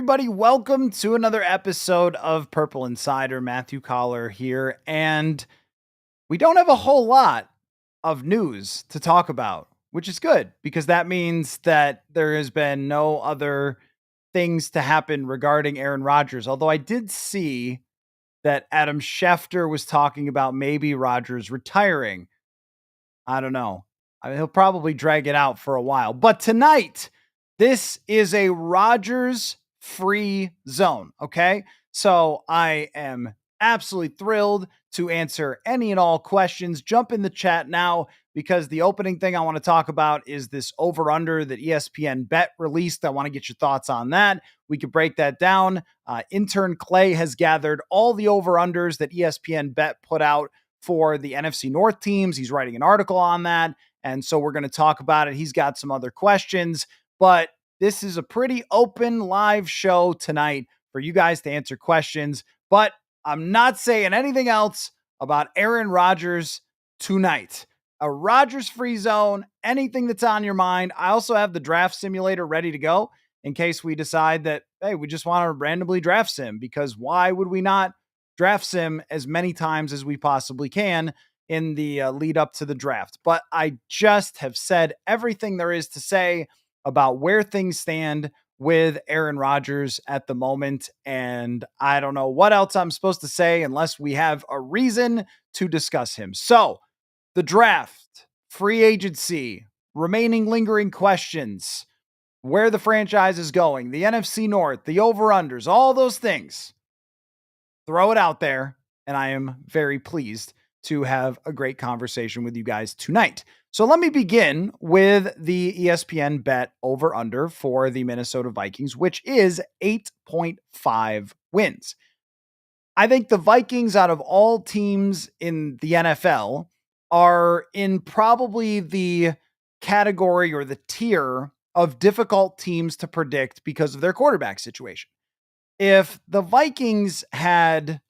everybody? Welcome to another episode of Purple Insider. Matthew Coller here, and we don't have a whole lot of news to talk about, which is good because that means that there has been no other things to happen regarding Aaron Rodgers. Although I did see that Adam Schefter was talking about maybe Rodgers retiring. I don't know. He'll probably drag it out for a while. But tonight, this is a Rodgers free zone. Okay. So I am absolutely thrilled to answer any and all questions. Jump in the chat now because the opening thing I want to talk about is this over under that ESPN Bet released. I want to get your thoughts on that. We could break that down. Intern Clay has gathered all the over unders that ESPN Bet put out for the NFC North teams. He's writing an article on that. And so we're going to talk about it. He's got some other questions, but this is a pretty open live show tonight for you guys to answer questions. But I'm not saying anything else about Aaron Rodgers tonight. A Rodgers free zone, anything that's on your mind. I also have the draft simulator ready to go in case we decide that, hey, we just want to randomly draft sim, because why would we not draft sim as many times as we possibly can in the lead up to the draft? But I just have said everything there is to say about where things stand with Aaron Rodgers at the moment. And I don't know what else I'm supposed to say unless we have a reason to discuss him. So the draft, free agency, remaining lingering questions, where the franchise is going, the NFC North, the over-unders, all those things. Throw it out there, and I am very pleased to have a great conversation with you guys tonight. So let me begin with the ESPN Bet over-under for the Minnesota Vikings, which is 8.5 wins. I think the Vikings, out of all teams in the NFL, are in probably the category or the tier of difficult teams to predict because of their quarterback situation. If the Vikings had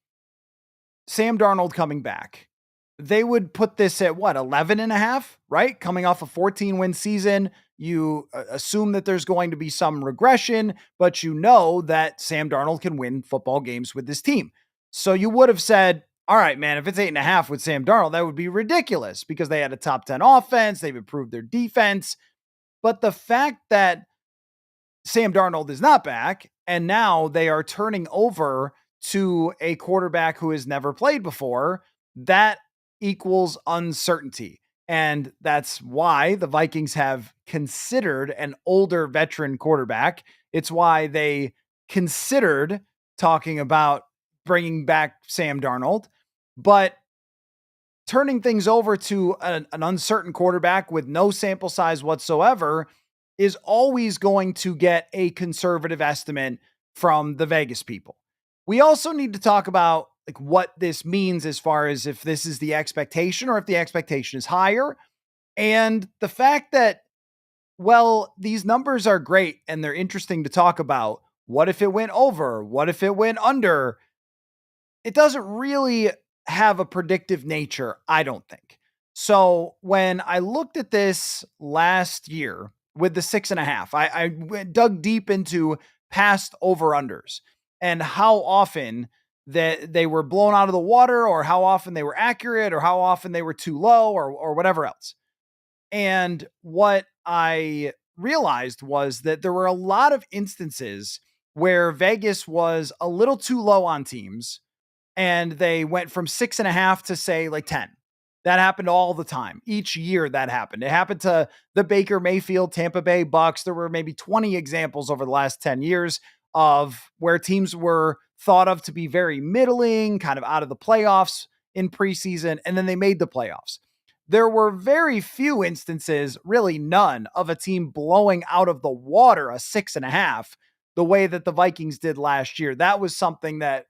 Sam Darnold coming back, they would put this at 11 and a half, right? Coming off a 14-win season, you assume that there's going to be some regression, but you know that Sam Darnold can win football games with this team. So you would have said, all right, man, if it's 8.5 with Sam Darnold, that would be ridiculous because they had a top 10 offense. They've improved their defense. But the fact that Sam Darnold is not back, and now they are turning over to a quarterback who has never played before, that equals uncertainty. And that's why the Vikings have considered an older veteran quarterback. It's why they considered talking about bringing back Sam Darnold. But turning things over to an uncertain quarterback with no sample size whatsoever is always going to get a conservative estimate from the Vegas people. We also need to talk about what this means as far as if this is the expectation or if the expectation is higher. And the fact that, well, these numbers are great and they're interesting to talk about. What if it went over? What if it went under? It doesn't really have a predictive nature, I don't think. So when I looked at this last year with the 6.5, I dug deep into past over-unders and how often that they were blown out of the water, or how often they were accurate, or how often they were too low, or whatever else. And what I realized was that there were a lot of instances where Vegas was a little too low on teams, and they went from 6.5 to say 10. That happened all the time. Each year that happened. It happened to the Baker Mayfield, Tampa Bay Bucks. There were maybe 20 examples over the last 10 years of where teams were thought of to be very middling, kind of out of the playoffs in preseason, and then they made the playoffs. There were very few instances, really none, of a team blowing out of the water a 6.5 the way that the Vikings did last year. That was something that,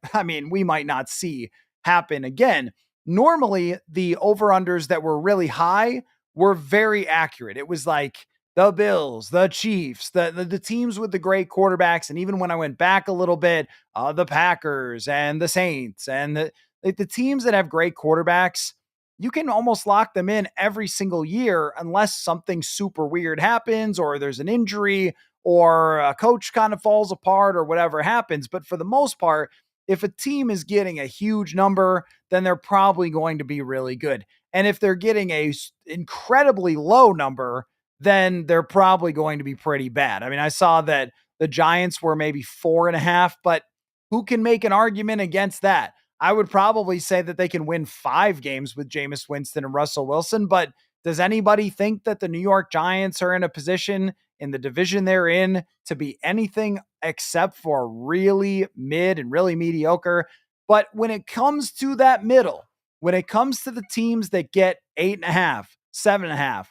we might not see happen again. Normally, the over-unders that were really high were very accurate. It was like the Bills, the Chiefs, the teams with the great quarterbacks. And even when I went back a little bit, the Packers and the Saints and the teams that have great quarterbacks, you can almost lock them in every single year unless something super weird happens or there's an injury or a coach kind of falls apart or whatever happens. But for the most part, if a team is getting a huge number, then they're probably going to be really good. And if they're getting a incredibly low number, then they're probably going to be pretty bad. I mean, I saw that the Giants were maybe 4.5, but who can make an argument against that? I would probably say that they can win 5 games with Jameis Winston and Russell Wilson, but does anybody think that the New York Giants are in a position in the division they're in to be anything except for really mid and really mediocre? But when it comes to that middle, when it comes to the teams that get 8.5, 7.5,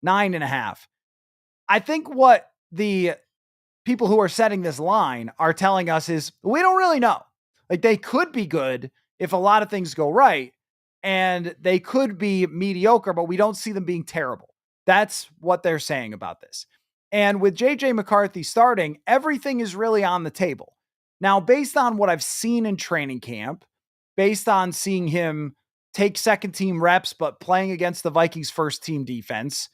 9.5, I think what the people who are setting this line are telling us is we don't really know. Like, they could be good if a lot of things go right, and they could be mediocre, but we don't see them being terrible. That's what they're saying about this. And with JJ McCarthy starting, everything is really on the table. Now, based on what I've seen in training camp, based on seeing him take second team reps, but playing against the Vikings first team defense,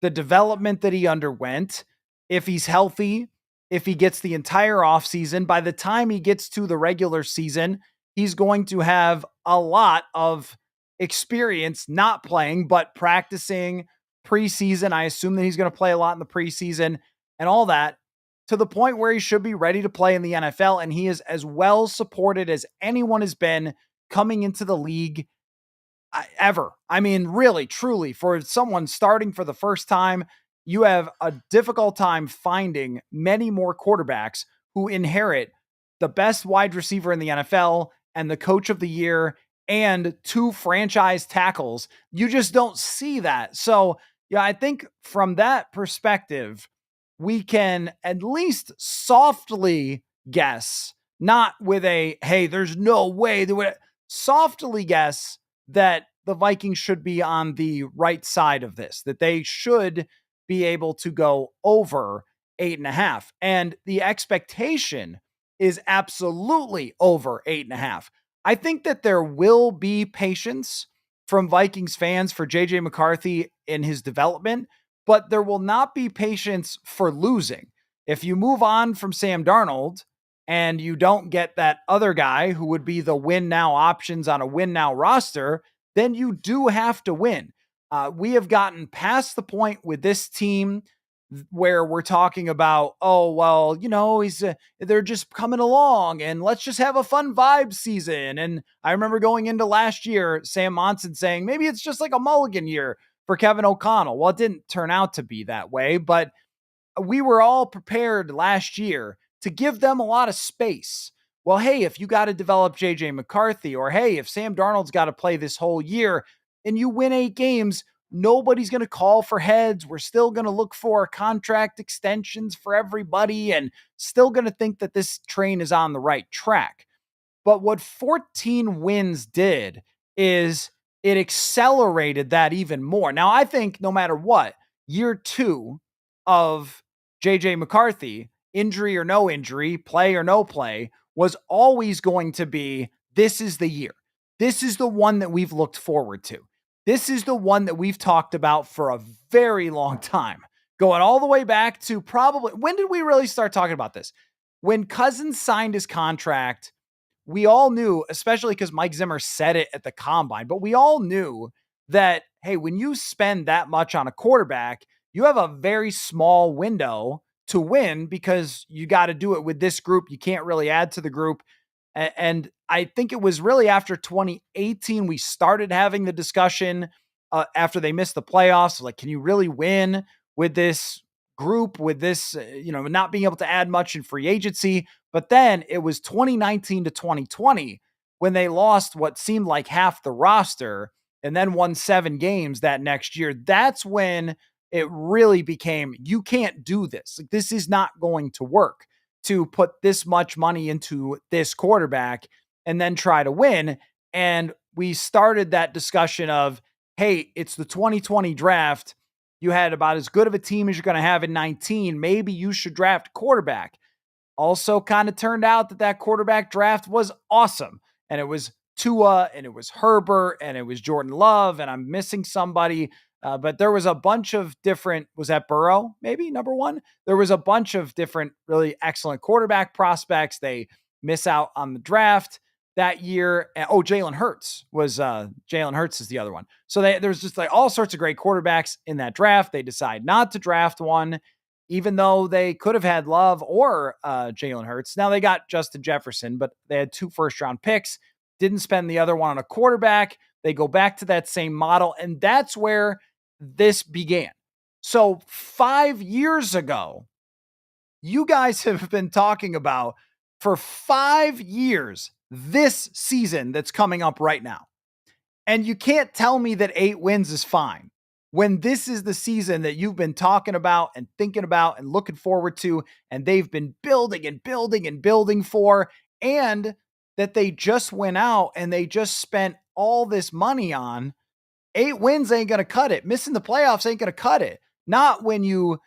the development that he underwent, if he's healthy, if he gets the entire offseason, by the time he gets to the regular season, he's going to have a lot of experience not playing, but practicing preseason. I assume that he's going to play a lot in the preseason and all that, to the point where he should be ready to play in the NFL. And he is as well supported as anyone has been coming into the league ever. I mean, really, truly, for someone starting for the first time, you have a difficult time finding many more quarterbacks who inherit the best wide receiver in the NFL and the coach of the year and 2 franchise tackles. You just don't see that. So, yeah, I think from that perspective, we can at least softly guess, not with a, hey, there's no way they would, softly guess that the Vikings should be on the right side of this, that they should be able to go over 8.5. And the expectation is absolutely over 8.5. I think that there will be patience from Vikings fans for JJ McCarthy in his development, but there will not be patience for losing. If you move on from Sam Darnold and you don't get that other guy who would be the win now options on a win now roster, then you do have to win. We have gotten past the point with this team where we're talking about, oh, well, they're just coming along and let's just have a fun vibe season. And I remember going into last year, Sam Monson saying, maybe it's just like a mulligan year for Kevin O'Connell. Well, it didn't turn out to be that way, but we were all prepared last year to give them a lot of space. Well, hey, if you got to develop JJ McCarthy, or hey, if Sam Darnold's got to play this whole year and you win 8 games, nobody's going to call for heads. We're still going to look for contract extensions for everybody and still going to think that this train is on the right track. But what 14 wins did is it accelerated that even more. Now, I think no matter what, year 2 of JJ McCarthy, injury or no injury, play or no play, was always going to be, this is the year. This is the one that we've looked forward to. This is the one that we've talked about for a very long time, going all the way back to probably, when did we really start talking about this? When Cousins signed his contract, we all knew, especially because Mike Zimmer said it at the combine, but we all knew that, hey, when you spend that much on a quarterback, you have a very small window to win because you got to do it with this group. You can't really add to the group. And I think it was really after 2018, we started having the discussion after they missed the playoffs. Like, can you really win with this group, with this, not being able to add much in free agency? But then it was 2019 to 2020 when they lost what seemed like half the roster and then won 7 games that next year. That's when it really became, you can't do this. Like, this is not going to work to put this much money into this quarterback and then try to win. And we started that discussion of, hey, it's the 2020 draft. You had about as good of a team as you're going to have in 19. Maybe you should draft a quarterback. Also kind of turned out that quarterback draft was awesome. And it was Tua, and it was Herbert, and it was Jordan Love, and I'm missing somebody. But there was a bunch of different, was that Burrow, maybe number one? There was a bunch of different really excellent quarterback prospects. They miss out on the draft that year. Oh, Jalen Hurts is the other one. So there's just like all sorts of great quarterbacks in that draft. They decide not to draft one, even though they could have had Love or Jalen Hurts. Now they got Justin Jefferson, but they had 2 first-round picks, didn't spend the other one on a quarterback. They go back to that same model, and that's where this began. So 5 years ago, you guys have been talking about for 5 years this season that's coming up right now. And you can't tell me that 8 wins is fine when this is the season that you've been talking about and thinking about and looking forward to, and they've been building and building and building for, and that they just went out and they just spent all this money on. 8 wins ain't going to cut it. Missing the playoffs ain't going to cut it. Not when you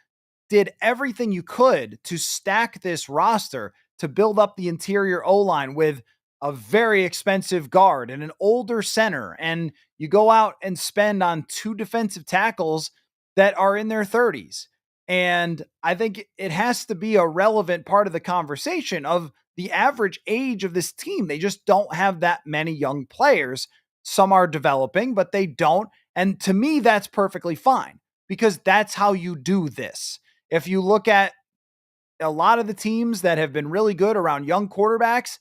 did everything you could to stack this roster, to build up the interior O-line with a very expensive guard and an older center. And you go out and spend on 2 defensive tackles that are in their 30s. And I think it has to be a relevant part of the conversation of the average age of this team. They just don't have that many young players. Some are developing, but they don't. And to me, that's perfectly fine because that's how you do this. If you look at a lot of the teams that have been really good around young quarterbacks,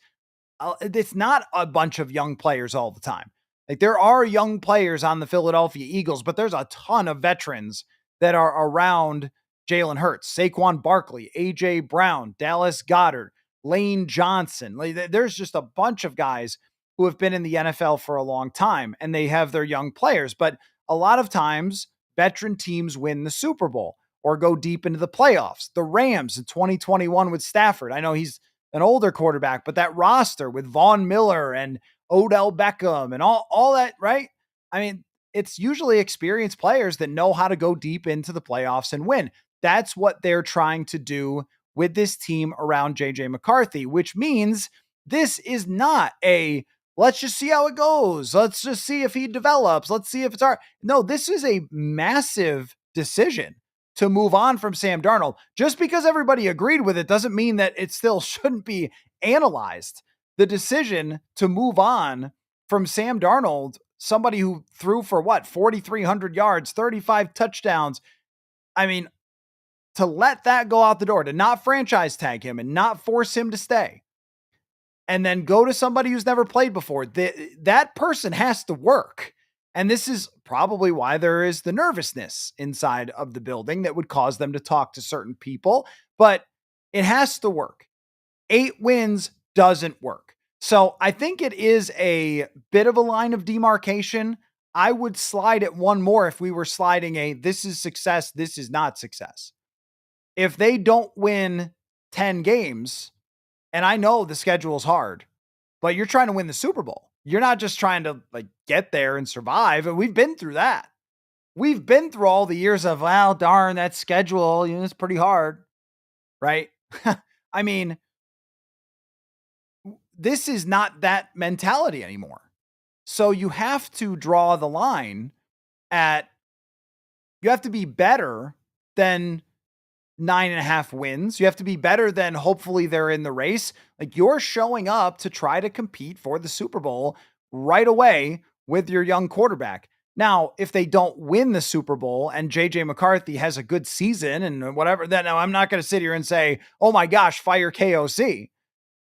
it's not a bunch of young players all the time. Like there are young players on the Philadelphia Eagles, but there's a ton of veterans that are around Jalen Hurts, Saquon Barkley, A.J. Brown, Dallas Goedert, Lane Johnson. Like, there's just a bunch of guys who have been in the NFL for a long time, and they have their young players. But a lot of times, veteran teams win the Super Bowl or go deep into the playoffs. The Rams in 2021 with Stafford. I know he's an older quarterback, but that roster with Von Miller and Odell Beckham and all that, right? I mean, it's usually experienced players that know how to go deep into the playoffs and win. That's what they're trying to do with this team around JJ McCarthy, which means this is not a let's just see how it goes. Let's just see if he develops. Let's see if it's our. No, this is a massive decision to move on from Sam Darnold. Just because everybody agreed with it doesn't mean that it still shouldn't be analyzed. The decision to move on from Sam Darnold, somebody who threw for 4,300 yards, 35 touchdowns. I mean, to let that go out the door, to not franchise tag him and not force him to stay, and then go to somebody who's never played before, that person has to work. And this is probably why there is the nervousness inside of the building that would cause them to talk to certain people, but it has to work. 8 wins doesn't work. So I think it is a bit of a line of demarcation. I would slide it one more if we were sliding this is success, this is not success. If they don't win 10 games, and I know the schedule is hard, but you're trying to win the Super Bowl. You're not just trying to get there and survive. And we've been through that. We've been through all the years of, well, darn, that schedule, it's pretty hard, right? I mean, this is not that mentality anymore. So you have to draw the line you have to be better than 9.5 wins. You have to be better than hopefully they're in the race. You're showing up to try to compete for the Super Bowl right away with your young quarterback. Now, if they don't win the Super Bowl and JJ McCarthy has a good season and whatever, then now I'm not going to sit here and say, oh my gosh, fire KOC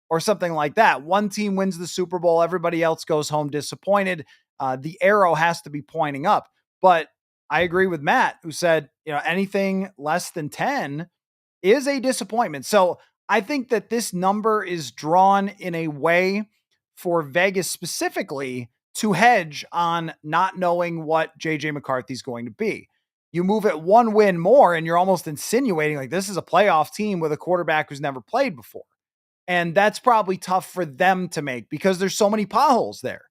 or something like that. One team wins the Super Bowl. Everybody else goes home disappointed. The arrow has to be pointing up. But I agree with Matt, who said, anything less than 10 is a disappointment. So I think that this number is drawn in a way for Vegas specifically to hedge on not knowing what JJ McCarthy's going to be. You move it 1 win more and you're almost insinuating this is a playoff team with a quarterback who's never played before. And that's probably tough for them to make because there's so many potholes there.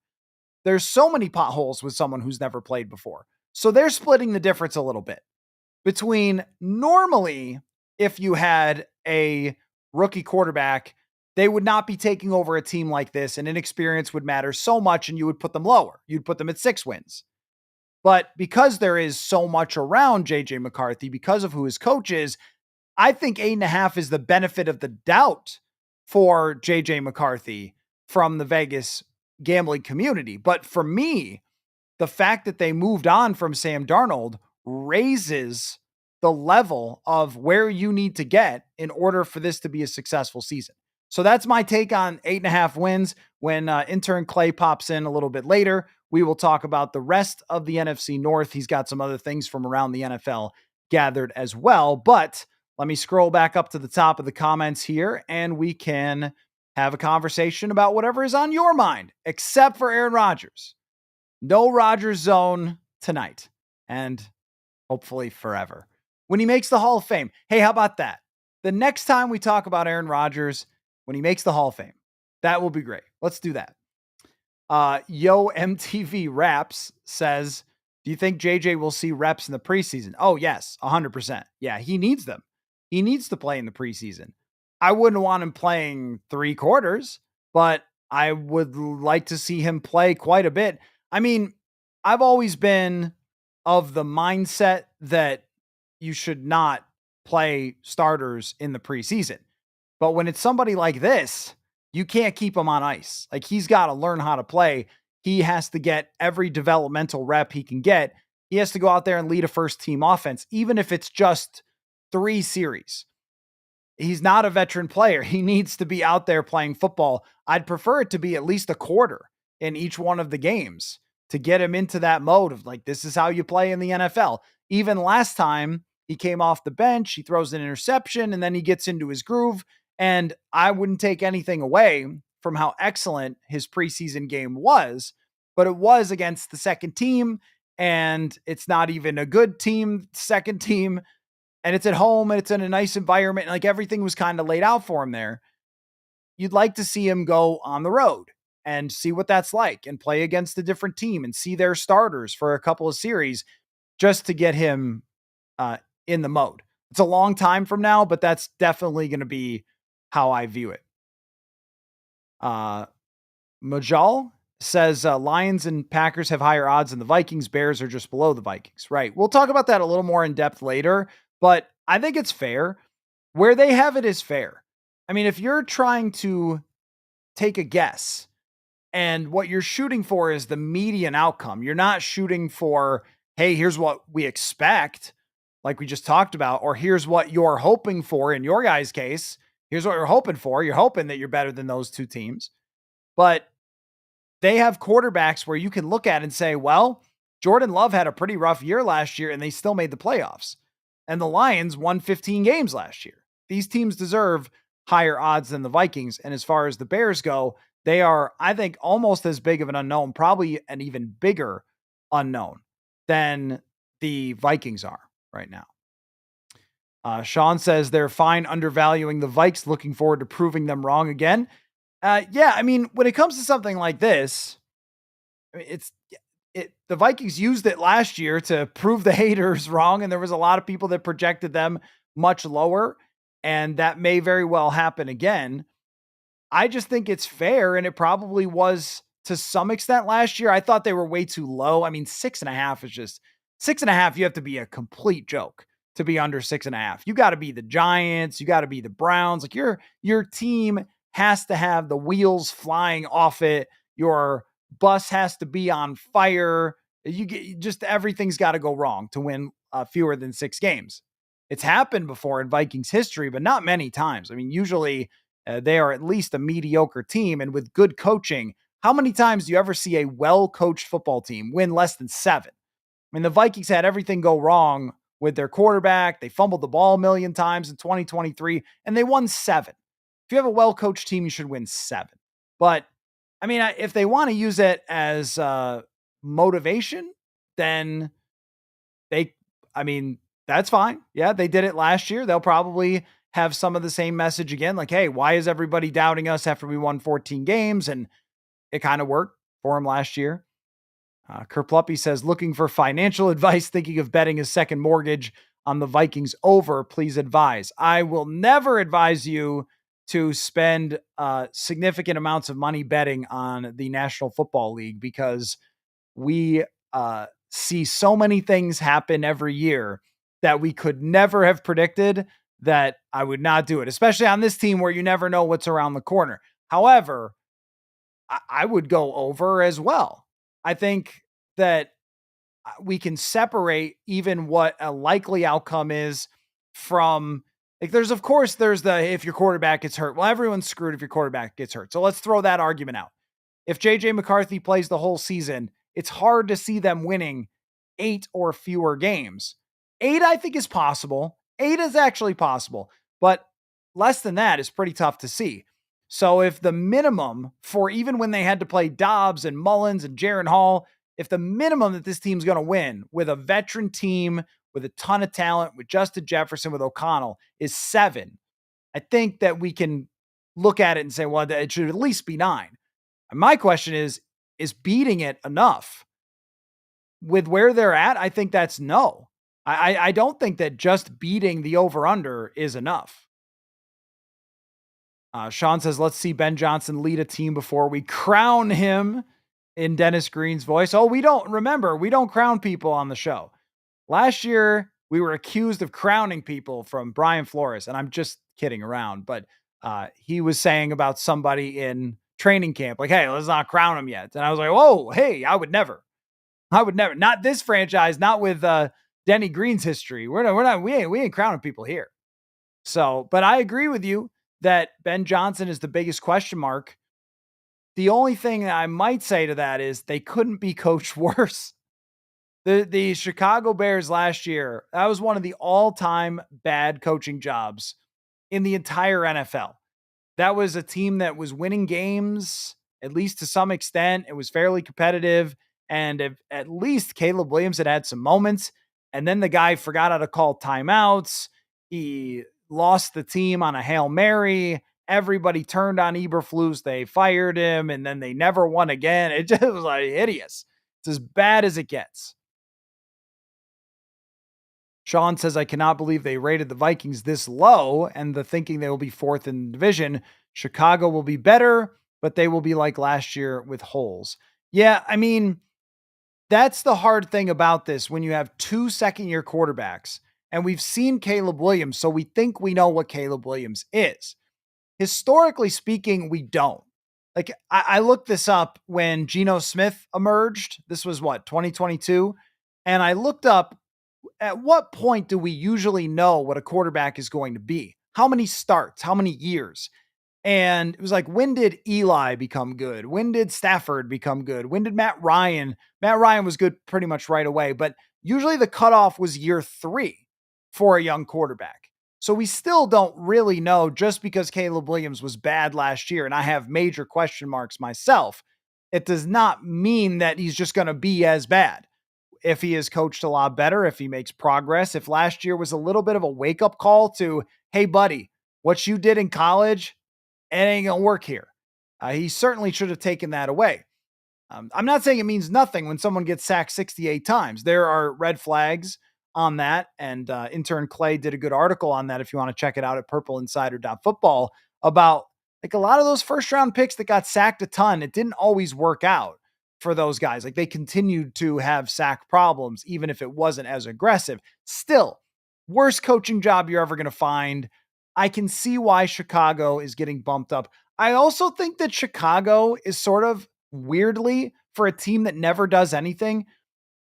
There's so many potholes with someone who's never played before. So they're splitting the difference a little bit between normally, if you had a rookie quarterback, they would not be taking over a team like this and inexperience would matter so much and you would put them lower. You'd put them at 6 wins. But because there is so much around JJ McCarthy, because of who his coach is, I think 8.5 is the benefit of the doubt for JJ McCarthy from the Vegas gambling community. But for me, the fact that they moved on from Sam Darnold raises the level of where you need to get in order for this to be a successful season. So that's my take on 8.5 wins. When intern Clay pops in a little bit later, we will talk about the rest of the NFC North. He's got some other things from around the NFL gathered as well. But let me scroll back up to the top of the comments here, and we can have a conversation about whatever is on your mind, except for Aaron Rodgers. No Rodgers zone tonight, and hopefully forever. When he makes the Hall of Fame. Hey, how about that? The next time we talk about Aaron Rodgers, when he makes the Hall of Fame, that will be great. Let's do that. Yo MTV Raps says, do you think JJ will see reps in the preseason? Oh, yes, 100%. Yeah, he needs them. He needs to play in the preseason. I wouldn't want him playing 3 quarters, but I would like to see him play quite a bit. I mean, I've always been of the mindset that you should not play starters in the preseason. But when it's somebody like this, you can't keep him on ice. Like, he's got to learn how to play. He has to get every developmental rep he can get. He has to go out there and lead a first team offense, even if it's just 3 series. He's not a veteran player. He needs to be out there playing football. I'd prefer it to be at least a quarter in each one of the games to get him into that mode of like, this is how you play in the NFL. Even last time he came off the bench, he throws an interception and then he gets into his groove. And I wouldn't take anything away from how excellent his preseason game was, but it was against the second team, and it's not even a good team, second team, and it's at home and it's in a nice environment. Like, everything was kind of laid out for him there. You'd like to see him go on the road and see what that's like and play against a different team and see their starters for a couple of series just to get him in the mode. It's a long time from now, but that's definitely going to be how I view it. Majal says Lions and Packers have higher odds than the Vikings. Bears are just below the Vikings. Right. We'll talk about that a little more in depth later, but I think it's fair. Where they have it is fair. I mean, if you're trying to take a guess and what you're shooting for is the median outcome, you're not shooting for, hey, here's what we expect, like we just talked about, or here's what you're hoping for in your guys' case. Here's what you're hoping for. You're hoping that you're better than those 2 teams. But they have quarterbacks where you can look at and say, well, Jordan Love had a pretty rough year last year and they still made the playoffs. And the Lions won 15 games last year. These teams deserve higher odds than the Vikings. And as far as the Bears go, they are, I think, almost as big of an unknown, probably an even bigger unknown than the Vikings are right now. Sean says they're fine undervaluing the Vikes, looking forward to proving them wrong again. Yeah, I mean, when it comes to something like this, I mean, the Vikings used it last year to prove the haters wrong, and there was a lot of people that projected them much lower, and that may very well happen again. I just think it's fair, and it probably was to some extent last year. I thought they were way too low. I mean, 6.5 is just 6.5. You have to be a complete joke to be under 6.5. You got to be the Giants. You got to be the Browns. Like, your team has to have the wheels flying off it. Your bus has to be on fire. Everything's got to go wrong to win fewer than 6 games. It's happened before in Vikings history, but not many times. I mean, usually they are at least a mediocre team, and with good coaching, how many times do you ever see a well-coached football team win less than 7? I mean, the Vikings had everything go wrong with their quarterback. They fumbled the ball a million times in 2023, and they won 7. If you have a well-coached team, you should win 7. But, I mean, if they want to use it as motivation, then that's fine. Yeah, they did it last year. They'll probably have some of the same message again. Like, hey, why is everybody doubting us after we won 14 games? And it kind of worked for them last year. Kerpluppy says, looking for financial advice, thinking of betting his second mortgage on the Vikings over, please advise. I will never advise you to spend significant amounts of money betting on the National Football League, because we see so many things happen every year that we could never have predicted, that I would not do it, especially on this team where you never know what's around the corner. However, I would go over as well. I think that we can separate even what a likely outcome is from, like, of course there's the, if your quarterback gets hurt, well, everyone's screwed if your quarterback gets hurt. So let's throw that argument out. If JJ McCarthy plays the whole season, it's hard to see them winning 8 or fewer games. 8, I think, is possible. 8 is actually possible, but less than that is pretty tough to see. So if the minimum for, even when they had to play Dobbs and Mullins and Jaron Hall, if the minimum that this team's going to win with a veteran team, with a ton of talent, with Justin Jefferson, with O'Connell, is 7, I think that we can look at it and say, well, it should at least be 9. And my question is beating it enough? With where they're at, I think that's no. I don't think that just beating the over-under is enough. Sean says, let's see Ben Johnson lead a team before we crown him, in Dennis Green's voice. Oh, we don't crown people on the show. Last year, we were accused of crowning people from Brian Flores, and I'm just kidding around, but he was saying about somebody in training camp, like, hey, let's not crown him yet. And I was like, whoa, hey, I would never. Not this franchise, not with Denny Green's history. We ain't crowning people here. So, but I agree with you that Ben Johnson is the biggest question mark. The only thing I might say to that is they couldn't be coached worse. The Chicago Bears last year, that was one of the all-time bad coaching jobs in the entire NFL. That was a team that was winning games, at least to some extent. It was fairly competitive. And if at least Caleb Williams had some moments, and then the guy forgot how to call timeouts. He lost the team on a Hail Mary. Everybody turned on Eberflus. They fired him, and then they never won again. It just was like hideous. It's as bad as it gets. Sean says, I cannot believe they rated the Vikings this low, and the thinking they will be 4th in the division. Chicago will be better, but they will be like last year with holes. Yeah, I mean, that's the hard thing about this when you have 2 second-year quarterbacks, and we've seen Caleb Williams, so we think we know what Caleb Williams is. Historically speaking, we don't. Like, I looked this up when Geno Smith emerged. This was 2022? And I looked up, at what point do we usually know what a quarterback is going to be? How many starts? How many years? And it was like, when did Eli become good? When did Stafford become good? When did Matt Ryan? Matt Ryan was good pretty much right away, but usually the cutoff was year 3 for a young quarterback. So we still don't really know, just because Caleb Williams was bad last year, and I have major question marks myself, it does not mean that he's just going to be as bad. If he is coached a lot better, if he makes progress, if last year was a little bit of a wake-up call to, hey, buddy, what you did in college, it ain't going to work here. He certainly should have taken that away. I'm not saying it means nothing when someone gets sacked 68 times. There are red flags on that, and intern Clay did a good article on that if you want to check it out at purpleinsider.football, about like a lot of those first-round picks that got sacked a ton, it didn't always work out for those guys. Like, they continued to have sack problems, even if it wasn't as aggressive. Still, worst coaching job you're ever going to find. I can see why Chicago is getting bumped up. I also think that Chicago is sort of, weirdly, for a team that never does anything,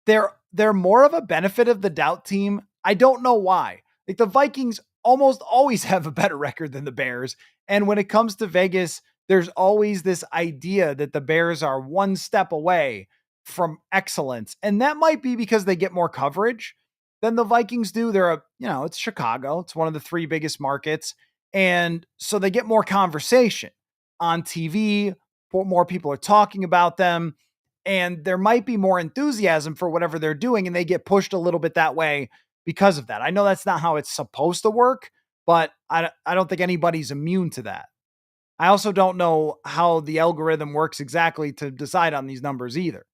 they're more of a benefit of the doubt team. I don't know why. Like, the Vikings almost always have a better record than the Bears. And when it comes to Vegas, there's always this idea that the Bears are one step away from excellence. And that might be because they get more coverage than the Vikings do. It's Chicago. It's one of the 3 biggest markets. And so they get more conversation on TV. More people are talking about them. And there might be more enthusiasm for whatever they're doing, and they get pushed a little bit that way because of that. I know that's not how it's supposed to work, but I don't think anybody's immune to that. I also don't know how the algorithm works exactly to decide on these numbers either.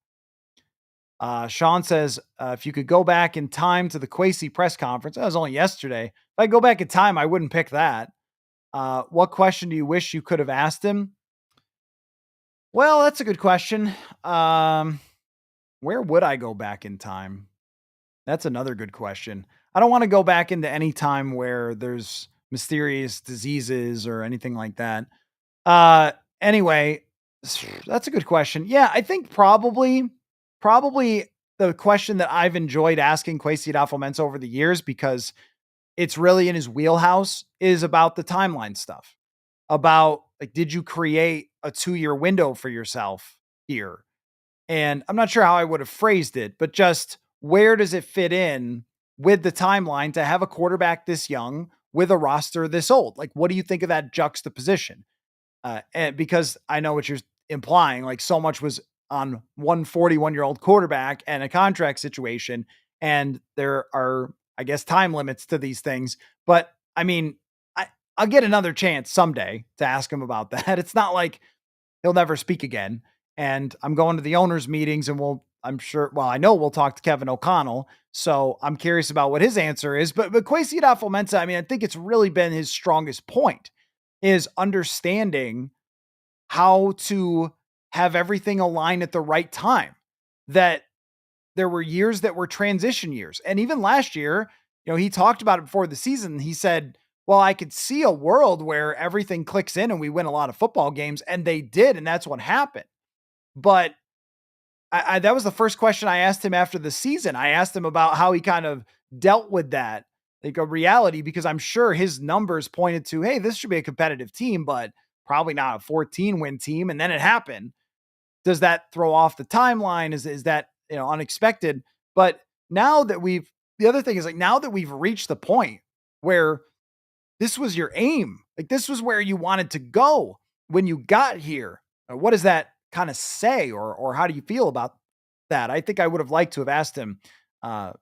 Sean says, if you could go back in time to the Quessi press conference, that was only yesterday. If I go back in time, I wouldn't pick that. What question do you wish you could have asked him? Well, that's a good question. Where would I go back in time? That's another good question. I don't want to go back into any time where there's mysterious diseases or anything like that. Uh, anyway, that's a good question. Yeah, I think probably the question that I've enjoyed asking Quessi adofo-mensah over the years, because it's really in his wheelhouse, is about the timeline stuff. About, like, did you create a 2-year window for yourself here? And I'm not sure how I would have phrased it, but just where does it fit in with the timeline to have a quarterback this young with a roster this old? Like, what do you think of that juxtaposition? And because I know what you're implying, like, so much was on one 41-year-old quarterback and a contract situation, and there are, I guess, time limits to these things. But I mean, I'll get another chance someday to ask him about that. It's not like he'll never speak again. And I'm going to the owners' meetings, and I'm sure, well, I know we'll talk to Kevin O'Connell. So I'm curious about what his answer is. But Quesi adofo-mensah, I mean, I think it's really been his strongest point, is understanding how to have everything align at the right time. That there were years that were transition years. And even last year, he talked about it before the season. He said, well, I could see a world where everything clicks in and we win a lot of football games. And they did. And that's what happened. But that was the first question I asked him after the season. I asked him about how he kind of dealt with that, like a reality, because I'm sure his numbers pointed to, hey, this should be a competitive team, but probably not a 14-win team. And then it happened. Does that throw off the timeline? Is that, unexpected? But now that the other thing is, like, now that we've reached the point where this was your aim, like, this was where you wanted to go when you got here. What does that kind of say, or how do you feel about that? I think I would have liked to have asked him, uh,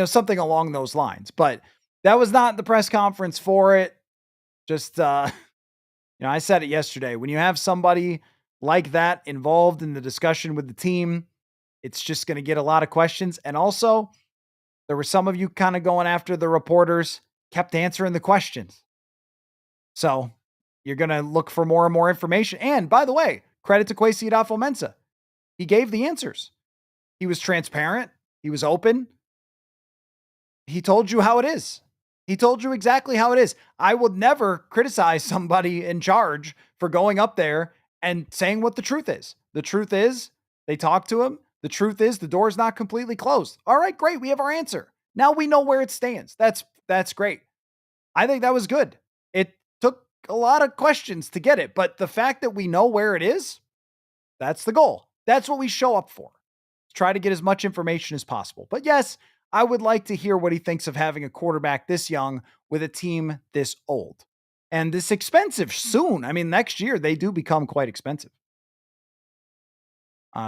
something along those lines, but that was not the press conference for it. Just, I said it yesterday. When you have somebody like that involved in the discussion with the team, it's just going to get a lot of questions. And also, there were some of you kind of going after the reporters, kept answering the questions. So you're going to look for more and more information. And by the way, credit to Quesi adofo-mensah. He gave the answers. He was transparent. He was open. He told you how it is. He told you exactly how it is. I would never criticize somebody in charge for going up there and saying what the truth is. The truth is they talked to him. The truth is the door's not completely closed. All right, great. We have our answer. Now we know where it stands. That's great. I think that was good. It took a lot of questions to get it, but the fact that we know where it is, that's the goal. That's what we show up for. Try to get as much information as possible. But yes, I would like to hear what he thinks of having a quarterback this young with a team this old and this expensive soon. I mean, next year they do become quite expensive.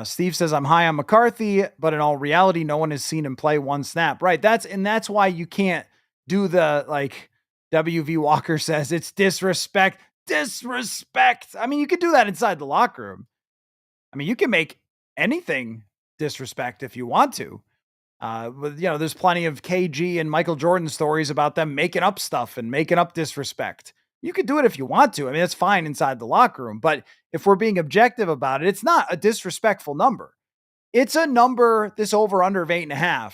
Steve says, I'm high on McCarthy, but in all reality, no one has seen him play one snap. Right. That's why you can't do the, like, WV Walker says, it's disrespect. Disrespect. I mean, you could do that inside the locker room. I mean, you can make anything disrespect if you want to. But, there's plenty of KG and Michael Jordan stories about them making up stuff and making up disrespect. You could do it if you want to. I mean, that's fine inside the locker room. But if we're being objective about it, it's not a disrespectful number. It's a number, this over-under of 8.5,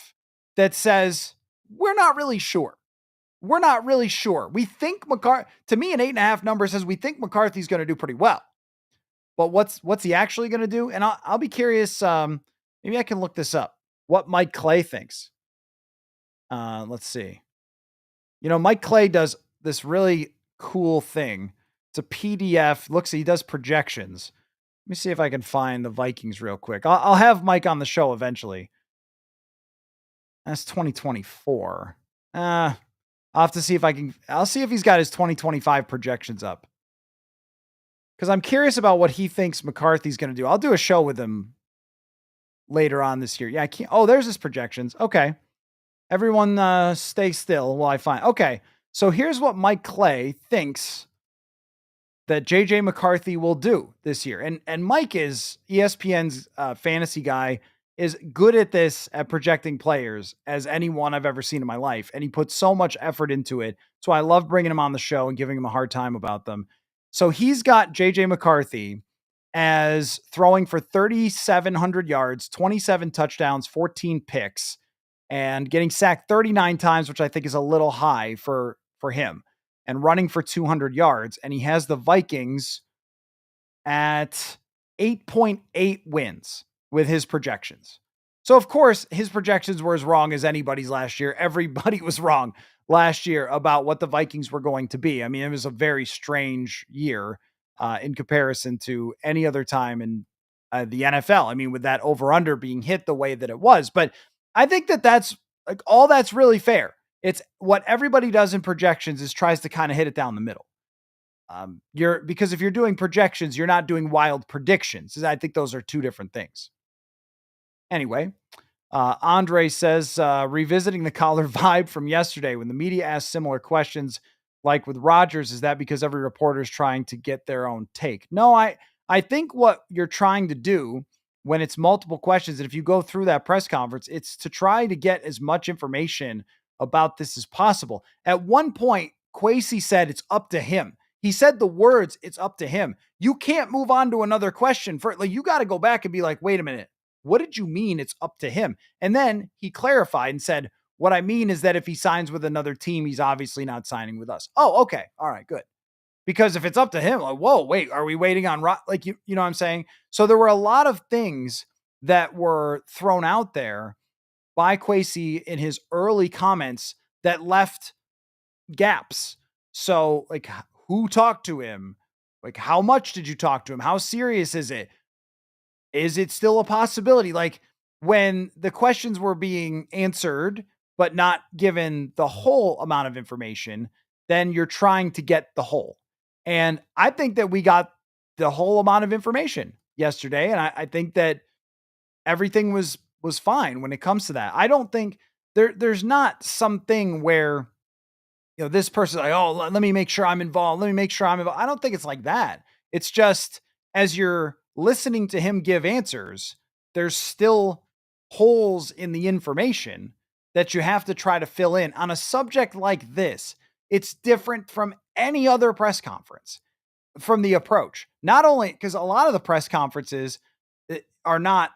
that says we're not really sure. We're not really sure. We think McCarthy, to me, an 8.5 number says we think McCarthy's going to do pretty well. But what's he actually going to do? And I'll be curious. Maybe I can look this up. What Mike Clay thinks. Let's see. Mike Clay does this really cool thing. It's a PDF. He does projections. Let me see if I can find the Vikings real quick. I'll have Mike on the show eventually. That's 2024. I'll have to see if I'll see if he's got his 2025 projections up. Because I'm curious about what he thinks McCarthy's going to do. I'll do a show with him later on this year. Yeah, I can't. Oh, there's his projections. Okay. Everyone stay still while I find. Okay. So here's what Mike Clay thinks that JJ McCarthy will do this year. And Mike is ESPN's fantasy guy, is good at this, at projecting players, as anyone I've ever seen in my life. And he puts so much effort into it. So I love bringing him on the show and giving him a hard time about them. So he's got JJ McCarthy as throwing for 3,700 yards, 27 touchdowns, 14 picks, and getting sacked 39 times, which I think is a little high for him, and running for 200 yards. And he has the Vikings at 8.8 wins with his projections. So, of course, his projections were as wrong as anybody's last year. Everybody was wrong last year about what the Vikings were going to be. I mean, it was a very strange year in comparison to any other time in the NFL. I mean, with that over under being hit the way that it was. But I think that that's like all that's really fair. It's what everybody does in projections is tries to kind of hit it down the middle. Because if you're doing projections, you're not doing wild predictions. I think those are two different things. Anyway, Andre says, revisiting the Coller vibe from yesterday when the media asked similar questions, like with Rodgers, is that because every reporter is trying to get their own take? No, I think what you're trying to do when it's multiple questions, and if you go through that press conference, it's to try to get as much information about this as possible. At one point, Quessi said it's up to him. He said the words, it's up to him. You can't move on to another question. You got to go back and be like, wait a minute. What did you mean it's up to him? And then he clarified and said, what I mean is that if he signs with another team, he's obviously not signing with us. Oh, okay. All right, good. Because if it's up to him, like, whoa, wait, are we waiting on, you know what I'm saying? So there were a lot of things that were thrown out there by Quessi in his early comments that left gaps. So like, who talked to him? Like, how much did you talk to him? How serious is it? Is it still a possibility? Like when the questions were being answered, but not given the whole amount of information, then you're trying to get the whole. And I think that we got the whole amount of information yesterday. And I think that everything was fine when it comes to that. I don't think there's not something where, this person's like, oh, let me make sure I'm involved. Let me make sure I'm involved. I don't think it's like that. It's just as you're listening to him give answers, there's still holes in the information that you have to try to fill in on a subject like this. It's different from any other press conference from the approach. Not only because a lot of the press conferences are not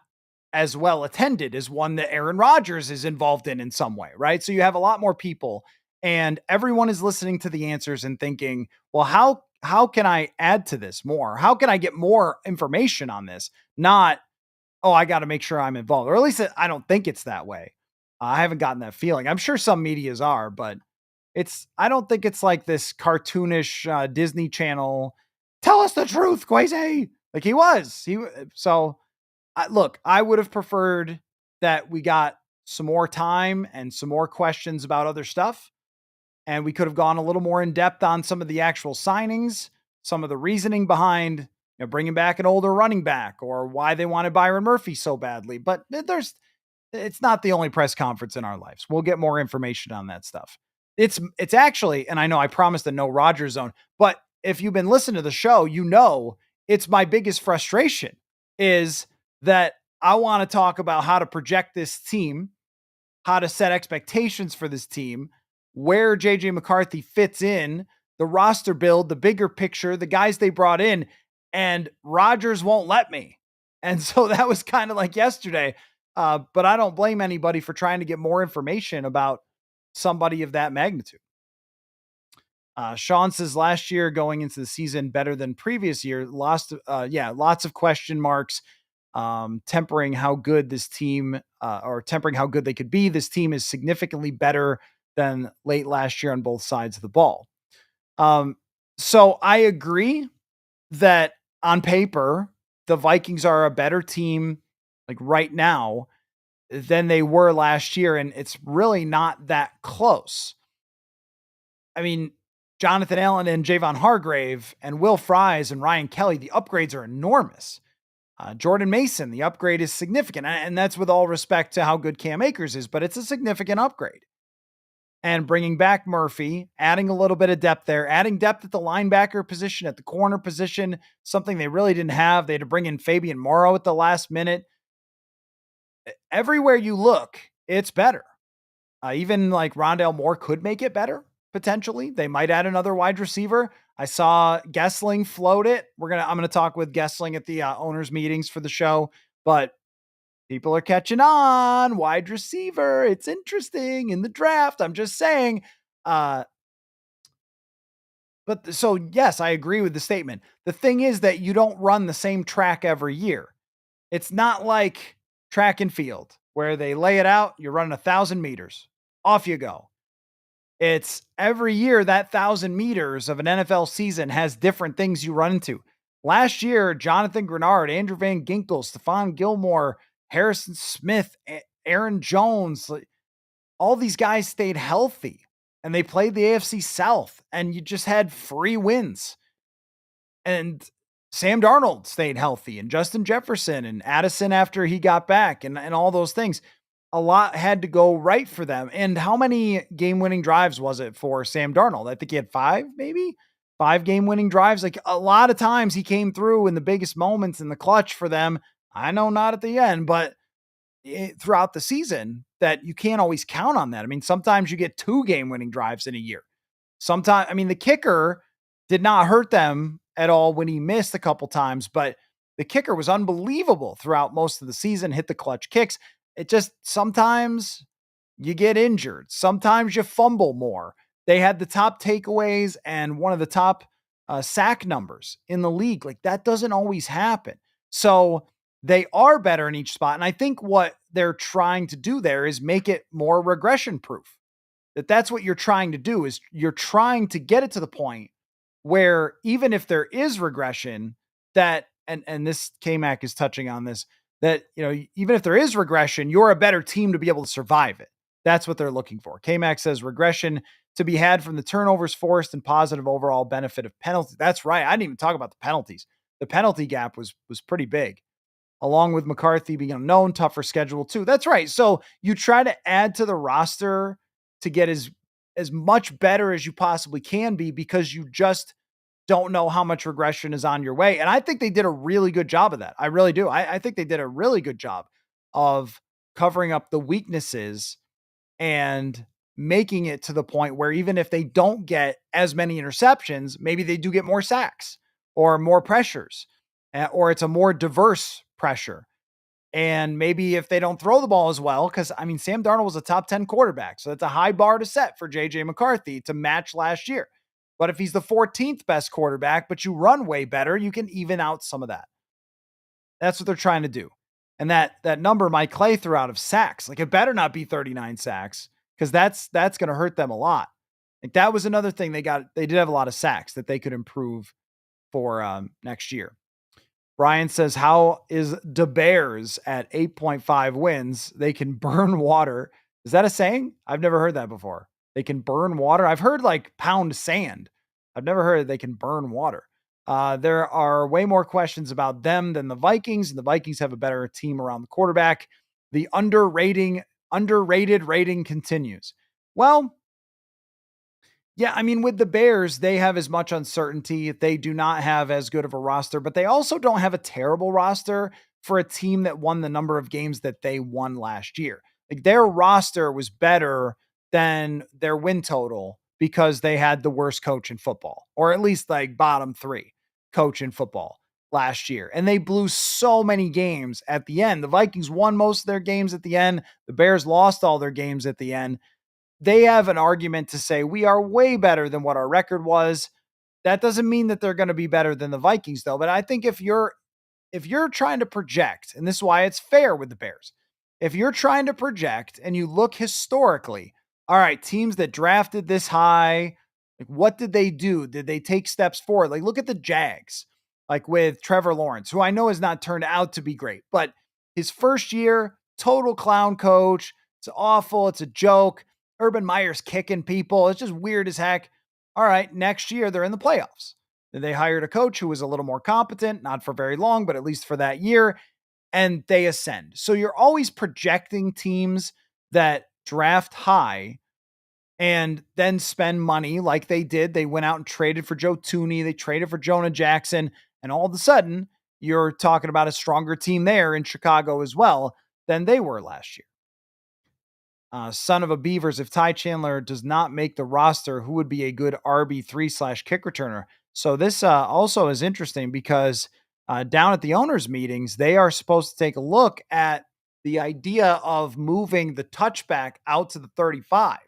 as well attended as one that Aaron Rodgers is involved in some way, right? So you have a lot more people and everyone is listening to the answers and thinking, well, how can I add to this more? How can I get more information on this? Not, oh, I got to make sure I'm involved, or at least I don't think it's that way. I haven't gotten that feeling. I'm sure some medias are, but I don't think it's like this cartoonish Disney Channel. Tell us the truth, Quasi. Like so look, I would have preferred that we got some more time and some more questions about other stuff. And we could have gone a little more in depth on some of the actual signings, some of the reasoning behind bringing back an older running back or why they wanted Byron Murphy so badly. But it's not the only press conference in our lives. We'll get more information on that stuff. It's actually, and I know I promised a no Rodgers zone, but if you've been listening to the show, it's my biggest frustration is that I want to talk about how to project this team, how to set expectations for this team, where JJ McCarthy fits in, the roster build, the bigger picture, the guys they brought in, and Rodgers won't let me. And so that was kind of like yesterday. But I don't blame anybody for trying to get more information about somebody of that magnitude. Sean says last year going into the season better than previous year, lots of question marks, tempering how good this team or tempering how good they could be. This team is significantly better than late last year on both sides of the ball. So I agree that on paper, the Vikings are a better team like right now than they were last year. And it's really not that close. I mean, Jonathan Allen and Javon Hargrave and Will Fries and Ryan Kelly, the upgrades are enormous. Jordan Mason, the upgrade is significant. And that's with all respect to how good Cam Akers is, but it's a significant upgrade. And bringing back Murphy, adding a little bit of depth there, adding depth at the linebacker position, at the corner position, something they really didn't have. They had to bring in Fabian Morrow at the last minute. Everywhere you look, it's better. Even like Rondale Moore could make it better. potentially. They might add another wide receiver. I saw Gessling float it. I'm gonna talk with Gessling at the owners meetings for the show, but people are catching on. Wide receiver. It's interesting in the draft. I'm just saying. But so yes, I agree with the statement. The thing is that you don't run the same track every year. It's not like track and field where they lay it out, you're running 1,000 meters. Off you go. It's every year that 1,000 meters of an NFL season has different things you run into. Last year, Jonathan Grenard, Andrew Van Ginkel, Stefon Gilmore, Harrison Smith, Aaron Jones, all these guys stayed healthy and they played the AFC South and you just had free wins. And Sam Darnold stayed healthy and Justin Jefferson and Addison after he got back and all those things. A lot had to go right for them. And how many game-winning drives was it for Sam Darnold? I think he had 5, maybe 5 game-winning drives. Like a lot of times he came through in the biggest moments in the clutch for them. I know not at the end, but throughout the season that you can't always count on that. I mean, sometimes you get 2 game-winning drives in a year. Sometimes, I mean, the kicker did not hurt them at all when he missed a couple times, but the kicker was unbelievable throughout most of the season, hit the clutch kicks. It just sometimes you get injured. Sometimes you fumble more. They had the top takeaways and one of the top sack numbers in the league. Like that doesn't always happen. So they are better in each spot. And I think what they're trying to do there is make it more regression proof. That's what you're trying to do is you're trying to get it to the point where even if there is regression that, and this KMAC is touching on this, that, you know, even if there is regression, you're a better team to be able to survive it. That's what they're looking for. KMAC says regression to be had from the turnovers forced and positive overall benefit of penalties. That's right. I didn't even talk about the penalties. The penalty gap was pretty big, along with McCarthy being unknown, tougher schedule too. That's right. So you try to add to the roster to get as much better as you possibly can be because you just don't know how much regression is on your way. And I think they did a really good job of that. I really do. I think they did a really good job of covering up the weaknesses and making it to the point where even if they don't get as many interceptions, maybe they do get more sacks or more pressures, or it's a more diverse pressure. And maybe if they don't throw the ball as well, because I mean, Sam Darnold was a top 10 quarterback. So that's a high bar to set for JJ McCarthy to match last year. But if he's the 14th best quarterback, but you run way better, you can even out some of that. That's what they're trying to do. And that number Mike Clay threw out of sacks, like it better not be 39 sacks, because that's going to hurt them a lot. Like that was another thing they did have a lot of sacks that they could improve for next year. Brian says, how is the Bears at 8.5 wins? They can burn water. Is that a saying? I've never heard that before. They can burn water. I've heard like pound sand. I've never heard they can burn water. There are way more questions about them than the Vikings, and the Vikings have a better team around the quarterback. The underrated rating continues. Well, yeah, I mean, with the Bears, they have as much uncertainty. They do not have as good of a roster, but they also don't have a terrible roster for a team that won the number of games that they won last year. Like their roster was better than their win total because they had the worst coach in football, or at least like bottom 3 coach in football last year. And they blew so many games at the end. The Vikings won most of their games at the end. The Bears lost all their games at the end. They have an argument to say we are way better than what our record was. That doesn't mean that they're going to be better than the Vikings though. But I think if you're trying to project, and this is why it's fair with the Bears, if you're trying to project and you look historically, all right, teams that drafted this high, like what did they do? Did they take steps forward? Like look at the Jags, like with Trevor Lawrence, who I know has not turned out to be great, but his first year, total clown coach. It's awful. It's a joke. Urban Meyer's kicking people. It's just weird as heck. All right, next year they're in the playoffs. They hired a coach who was a little more competent, not for very long, but at least for that year, and they ascend. So you're always projecting teams that draft high and then spend money like they did. They went out and traded for Joe Tooney. They traded for Jonah Jackson. And all of a sudden, you're talking about a stronger team there in Chicago as well than they were last year. Son of a Beavers, if Ty Chandler does not make the roster, who would be a good RB3/kick returner? So this also is interesting because down at the owners' meetings, they are supposed to take a look at the idea of moving the touchback out to the 35.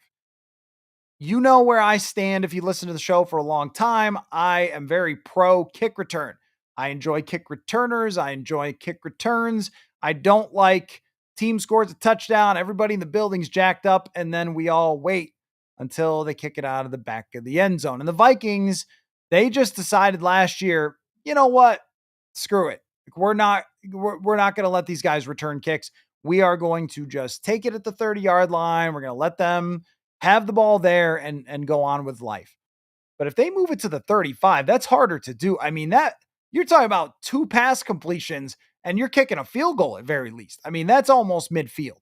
You know where I stand if you listen to the show for a long time. I am very pro kick return. I enjoy kick returners. I enjoy kick returns. I don't like team scores a touchdown, everybody in the building's jacked up, and then we all wait until they kick it out of the back of the end zone. And the Vikings, they just decided last year, you know what? Screw it. We're not going to let these guys return kicks. We are going to just take it at the 30-yard line. We're going to let them have the ball there and go on with life. But if they move it to the 35, that's harder to do. I mean, that you're talking about 2 pass completions and you're kicking a field goal at very least. I mean, that's almost midfield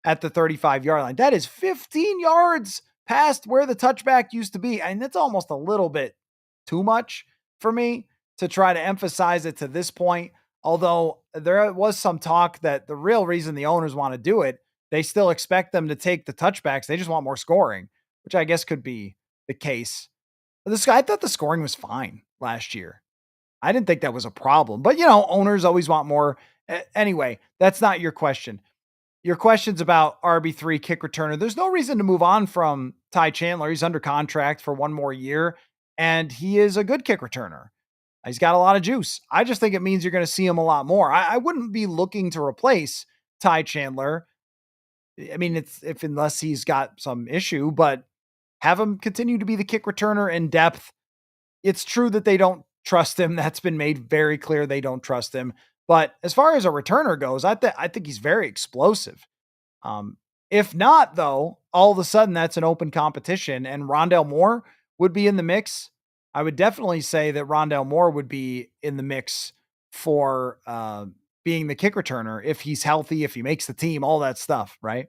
at the 35-yard line. That is 15 yards past where the touchback used to be. And that's almost a little bit too much for me to try to emphasize it to this point. Although there was some talk that the real reason the owners want to do it, they still expect them to take the touchbacks. They just want more scoring, which I guess could be the case. I thought the scoring was fine last year. I didn't think that was a problem, but owners always want more. Anyway, that's not your question. Your question's about RB3 kick returner. There's no reason to move on from Ty Chandler. He's under contract for 1 more year, and he is a good kick returner. He's got a lot of juice. I just think it means you're going to see him a lot more. I wouldn't be looking to replace Ty Chandler. I mean, unless he's got some issue, but have him continue to be the kick returner in depth. It's true that they don't trust him. That's been made very clear. They don't trust him. But as far as a returner goes, I think he's very explosive. If not, though, all of a sudden that's an open competition and Rondale Moore would be in the mix. I would definitely say that Rondale Moore would be in the mix for being the kick returner if he's healthy, if he makes the team, all that stuff, right?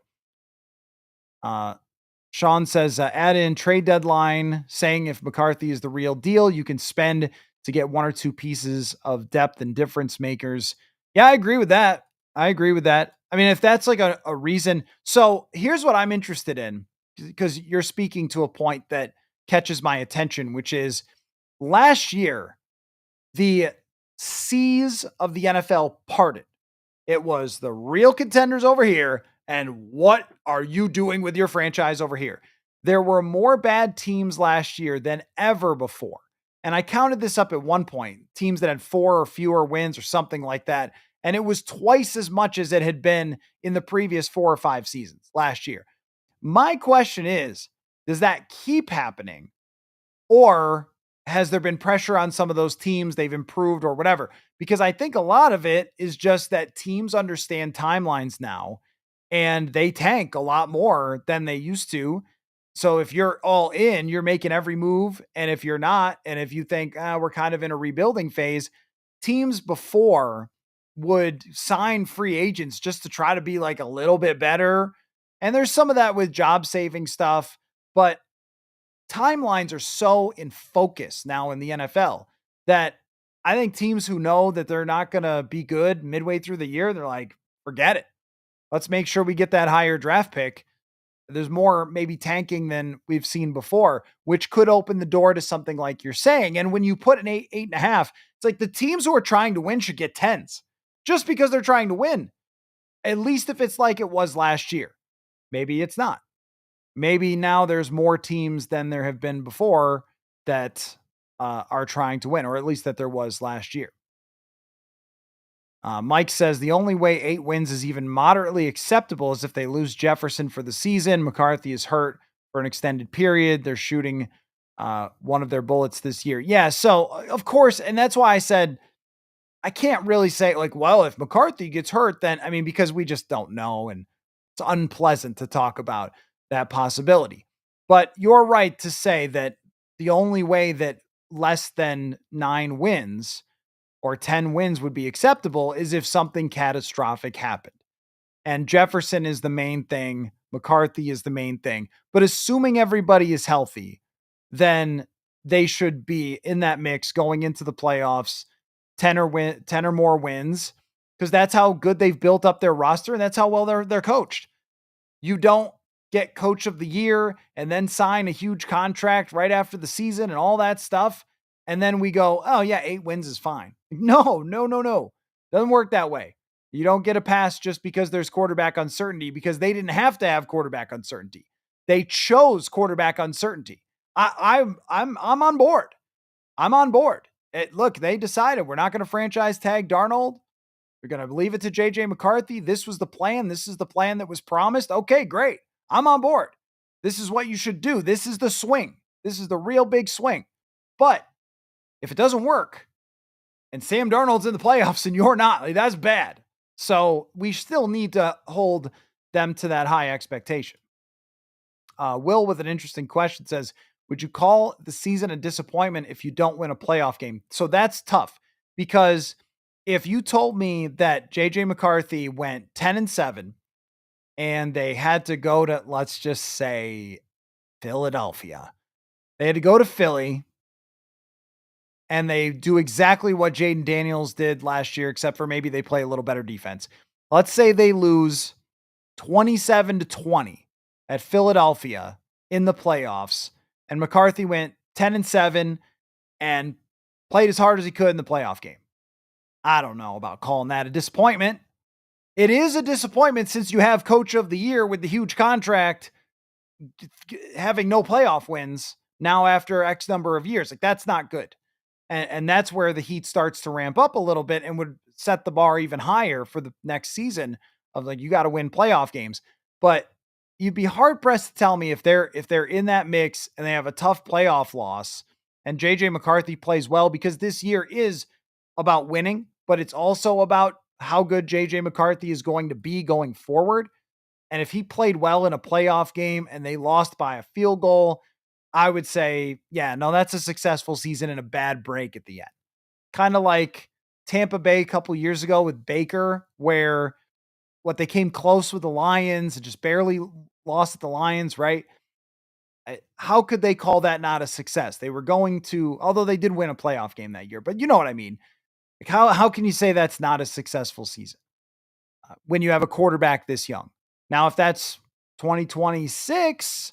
Sean says, add in trade deadline saying if McCarthy is the real deal, you can spend to get 1 or 2 pieces of depth and difference makers. Yeah, I agree with that. I mean, if that's like a reason. So here's what I'm interested in, because you're speaking to a point that catches my attention, which is last year, the seas of the NFL parted. It was the real contenders over here, and what are you doing with your franchise over here? There were more bad teams last year than ever before. And I counted this up at one point, teams that had 4 or fewer wins or something like that. And it was twice as much as it had been in the previous 4 or 5 seasons last year. My question is, does that keep happening? Or has there been pressure on some of those teams? They've improved or whatever? Because I think a lot of it is just that teams understand timelines now and they tank a lot more than they used to. So if you're all in, you're making every move. And if you're not, and if you think we're kind of in a rebuilding phase, teams before would sign free agents just to try to be like a little bit better. And there's some of that with job saving stuff, but timelines are so in focus now in the NFL that I think teams who know that they're not going to be good midway through the year, they're like, forget it. Let's make sure we get that higher draft pick. There's more maybe tanking than we've seen before, which could open the door to something like you're saying. And when you put an 8.5, it's like the teams who are trying to win should get 10s just because they're trying to win. At least if it's like it was last year. Maybe it's not. Maybe now there's more teams than there have been before that are trying to win, or at least that there was last year. Mike says the only way 8 wins is even moderately acceptable is if they lose Jefferson for the season. McCarthy is hurt for an extended period. They're shooting one of their bullets this year. Yeah, so of course, and that's why I said I can't really say like, well, if McCarthy gets hurt, then I mean, because we just don't know, and it's unpleasant to talk about that possibility. But you're right to say that the only way that less than 9 wins or 10 wins would be acceptable is if something catastrophic happened. And Jefferson is the main thing. McCarthy is the main thing. But assuming everybody is healthy, then they should be in that mix going into the playoffs, 10 or more wins, because that's how good they've built up their roster and that's how well they're coached. You don't get coach of the year and then sign a huge contract right after the season and all that stuff. And then we go, oh yeah, 8 wins is fine. No, no, no, no. Doesn't work that way. You don't get a pass just because there's quarterback uncertainty, because they didn't have to have quarterback uncertainty. They chose quarterback uncertainty. I'm on board. I'm on board. Look, they decided we're not going to franchise tag Darnold. We're going to leave it to JJ McCarthy. This was the plan. This is the plan that was promised. Okay, great. I'm on board. This is what you should do. This is the swing. This is the real big swing. But if it doesn't work and Sam Darnold's in the playoffs and you're not, like, that's bad. So we still need to hold them to that high expectation. Will, with an interesting question, says, would you call the season a disappointment if you don't win a playoff game? So that's tough, because if you told me that JJ McCarthy went 10-7 and they had to go to, let's just say, Philadelphia, they had to go to Philly and they do exactly what Jaden Daniels did last year, except for maybe they play a little better defense. Let's say they lose 27-20 at Philadelphia in the playoffs, and McCarthy went 10-7 and played as hard as he could in the playoff game. I don't know about calling that a disappointment. It is a disappointment since you have coach of the year with the huge contract having no playoff wins now after X number of years. Like, that's not good. And that's where the heat starts to ramp up a little bit and would set the bar even higher for the next season of, like, you got to win playoff games. But you'd be hard pressed to tell me if they're in that mix and they have a tough playoff loss and JJ McCarthy plays well, because this year is about winning, but it's also about how good JJ McCarthy is going to be going forward. And if he played well in a playoff game and they lost by a field goal, I would say, yeah, no, that's a successful season and a bad break at the end. Kind of like Tampa Bay a couple years ago with Baker, where they came close with the Lions and just barely lost at the Lions, right? How could they call that not a success? They were going to, although they did win a playoff game that year, but you know what I mean? Like, how can you say that's not a successful season when you have a quarterback this young? Now, if that's 2026,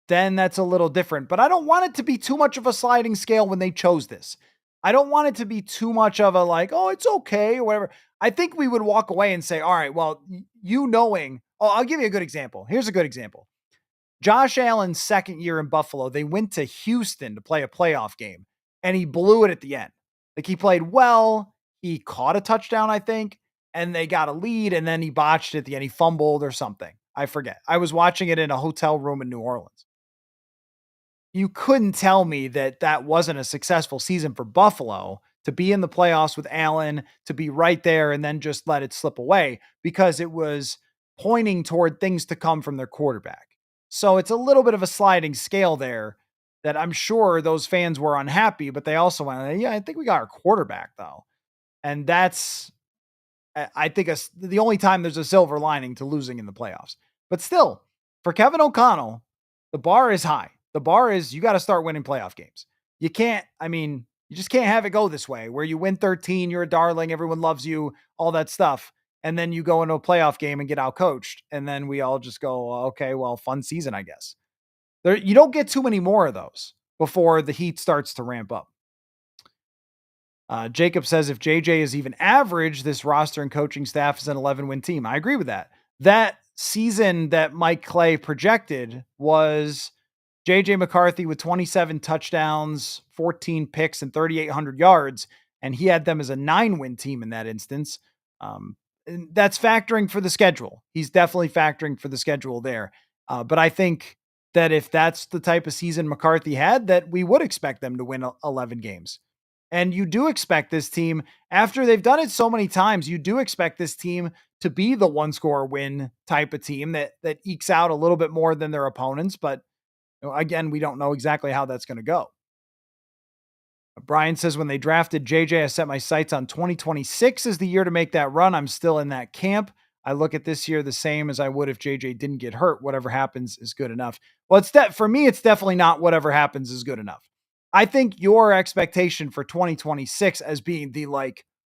then that's a little different. But I don't want it to be too much of a sliding scale when they chose this. I don't want it to be too much of a like, oh, it's okay or whatever. I think we would walk away and say, all right, well, I'll give you a good example. Here's a good example. Josh Allen's second year in Buffalo, they went to Houston to play a playoff game and he blew it at the end. Like, he played well. He caught a touchdown, I think, and they got a lead, and then he botched it at the end. He fumbled or something. I forget. I was watching it in a hotel room in New Orleans. You couldn't tell me that that wasn't a successful season for Buffalo to be in the playoffs with Allen, to be right there and then just let it slip away, because it was pointing toward things to come from their quarterback. So it's a little bit of a sliding scale there that I'm sure those fans were unhappy, but they also went, yeah, I think we got our quarterback though. And that's, I think, the only time there's a silver lining to losing in the playoffs. But still, for Kevin O'Connell, the bar is high. The bar is, you got to start winning playoff games. You just can't have it go this way where you win 13, you're a darling, everyone loves you, all that stuff. And then you go into a playoff game and get outcoached. And then we all just go, okay, well, fun season, I guess. You don't get too many more of those before the heat starts to ramp up. Jacob says, if JJ is even average, this roster and coaching staff is an 11-win team. I agree with that. That season that Mike Clay projected was JJ McCarthy with 27 touchdowns, 14 picks, and 3,800 yards. And he had them as a 9-win team in that instance. And that's factoring for the schedule. He's definitely factoring for the schedule there. But I think that if that's the type of season McCarthy had, that we would expect them to win 11 games. And you do expect this team, after they've done it so many times, you do expect this team to be the one-score win type of team that ekes out a little bit more than their opponents. But again, we don't know exactly how that's going to go. Brian says, when they drafted JJ, I set my sights on 2026 as the year to make that run. I'm still in that camp. I look at this year the same as I would if JJ didn't get hurt. Whatever happens is good enough. Well, for me, it's definitely not whatever happens is good enough. I think your expectation for 2026 as being the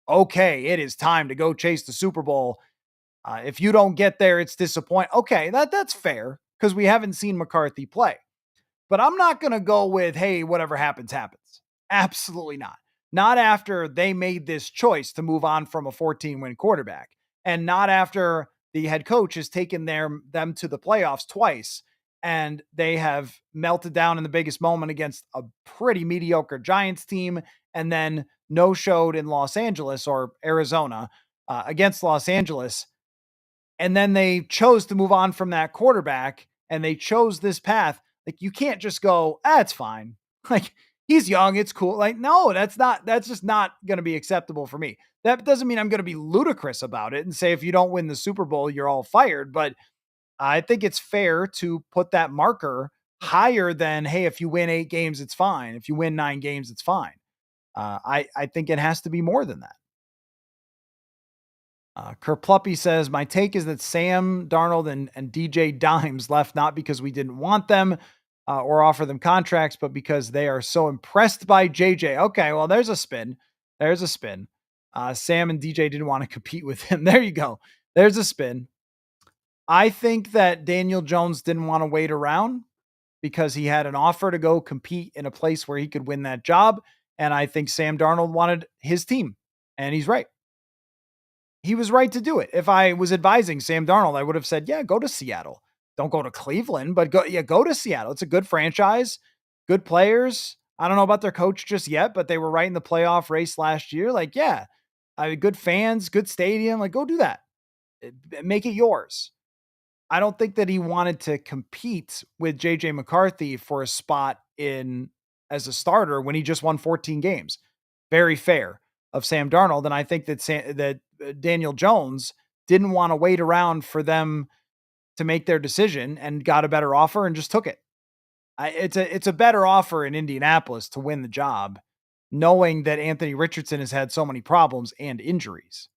okay, it is time to go chase the Super Bowl. If you don't get there, it's disappointing. Okay, that's fair. because we haven't seen McCarthy play. But I'm not going to go with, hey, whatever happens, happens. Absolutely not. Not after they made this choice to move on from a 14-win quarterback, and not after the head coach has taken them to the playoffs twice, and they have melted down in the biggest moment against a pretty mediocre Giants team, and then no-showed in Los Angeles or Arizona against Los Angeles. And then they chose to move on from that quarterback, and they chose this path. Like, you can't just go, it's fine. Like, he's young, it's cool. Like, no, that's just not going to be acceptable for me. That doesn't mean I'm going to be ludicrous about it and say, if you don't win the Super Bowl, you're all fired. But I think it's fair to put that marker higher than, hey, if you win 8 games, it's fine. If you win 9 games, it's fine. I think it has to be more than that. Kerpluppy says, my take is that Sam Darnold and DJ Dimes left not because we didn't want them or offer them contracts, but because they are so impressed by JJ. Okay, well, there's a spin. There's a spin. Sam and DJ didn't want to compete with him. There you go. There's a spin. I think that Daniel Jones didn't want to wait around because he had an offer to go compete in a place where he could win that job. And I think Sam Darnold wanted his team, and he's right. He was right to do it. If I was advising Sam Darnold, I would have said, yeah, go to Seattle. Don't go to Cleveland, but go to Seattle. It's a good franchise, good players. I don't know about their coach just yet, but they were right in the playoff race last year. Like, yeah, good fans, good stadium. Like, go do that. Make it yours. I don't think that he wanted to compete with JJ McCarthy for a spot in as a starter when he just won 14 games. Very fair of Sam Darnold. And I think that Daniel Jones didn't want to wait around for them to make their decision and got a better offer and just took it. It's a better offer in Indianapolis to win the job, knowing that Anthony Richardson has had so many problems and injuries.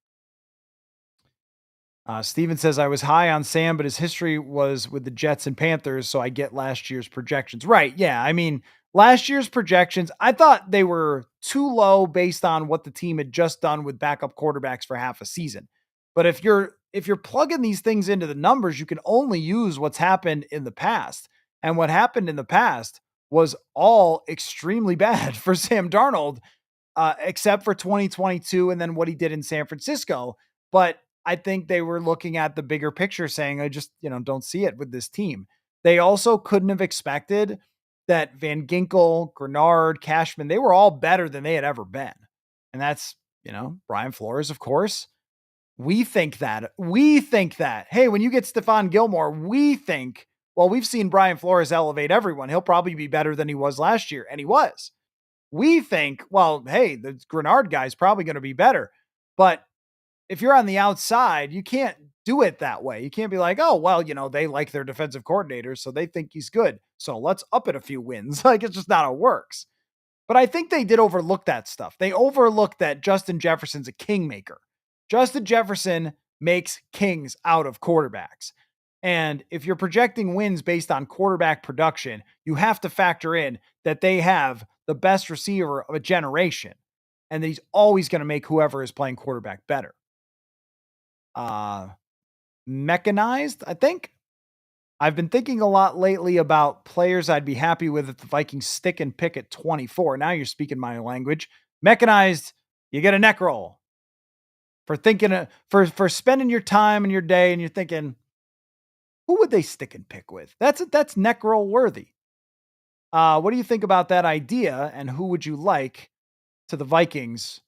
Steven says, I was high on Sam, but his history was with the Jets and Panthers, so I get last year's projections. Right, yeah. I mean, last year's projections, I thought they were too low based on what the team had just done with backup quarterbacks for half a season. But if you're plugging these things into the numbers, you can only use what's happened in the past. And what happened in the past was all extremely bad for Sam Darnold, except for 2022 and then what he did in San Francisco. But I think they were looking at the bigger picture saying, I just, don't see it with this team. They also couldn't have expected that Van Ginkel, Grenard, Cashman, they were all better than they had ever been. And that's, Brian Flores, of course. We think that. Hey, when you get Stefon Gilmore, we think, well, we've seen Brian Flores elevate everyone. He'll probably be better than he was last year. And he was. We think, well, hey, the Grenard guy's probably going to be better. But if you're on the outside, you can't do it that way. You can't be like, oh, well, they like their defensive coordinator, so they think he's good. So let's up it a few wins. Like, it's just not how it works. But I think they did overlook that stuff. They overlooked that Justin Jefferson's a kingmaker. Justin Jefferson makes kings out of quarterbacks. And if you're projecting wins based on quarterback production, you have to factor in that they have the best receiver of a generation and that he's always going to make whoever is playing quarterback better. Mechanized, I think. I've been thinking a lot lately about players I'd be happy with if the Vikings stick and pick at 24. Now you're speaking my language. Mechanized, you get a neck roll for thinking for spending your time and your day, and you're thinking, who would they stick and pick with? That's neck roll worthy. What do you think about that idea, and who would you like to the Vikings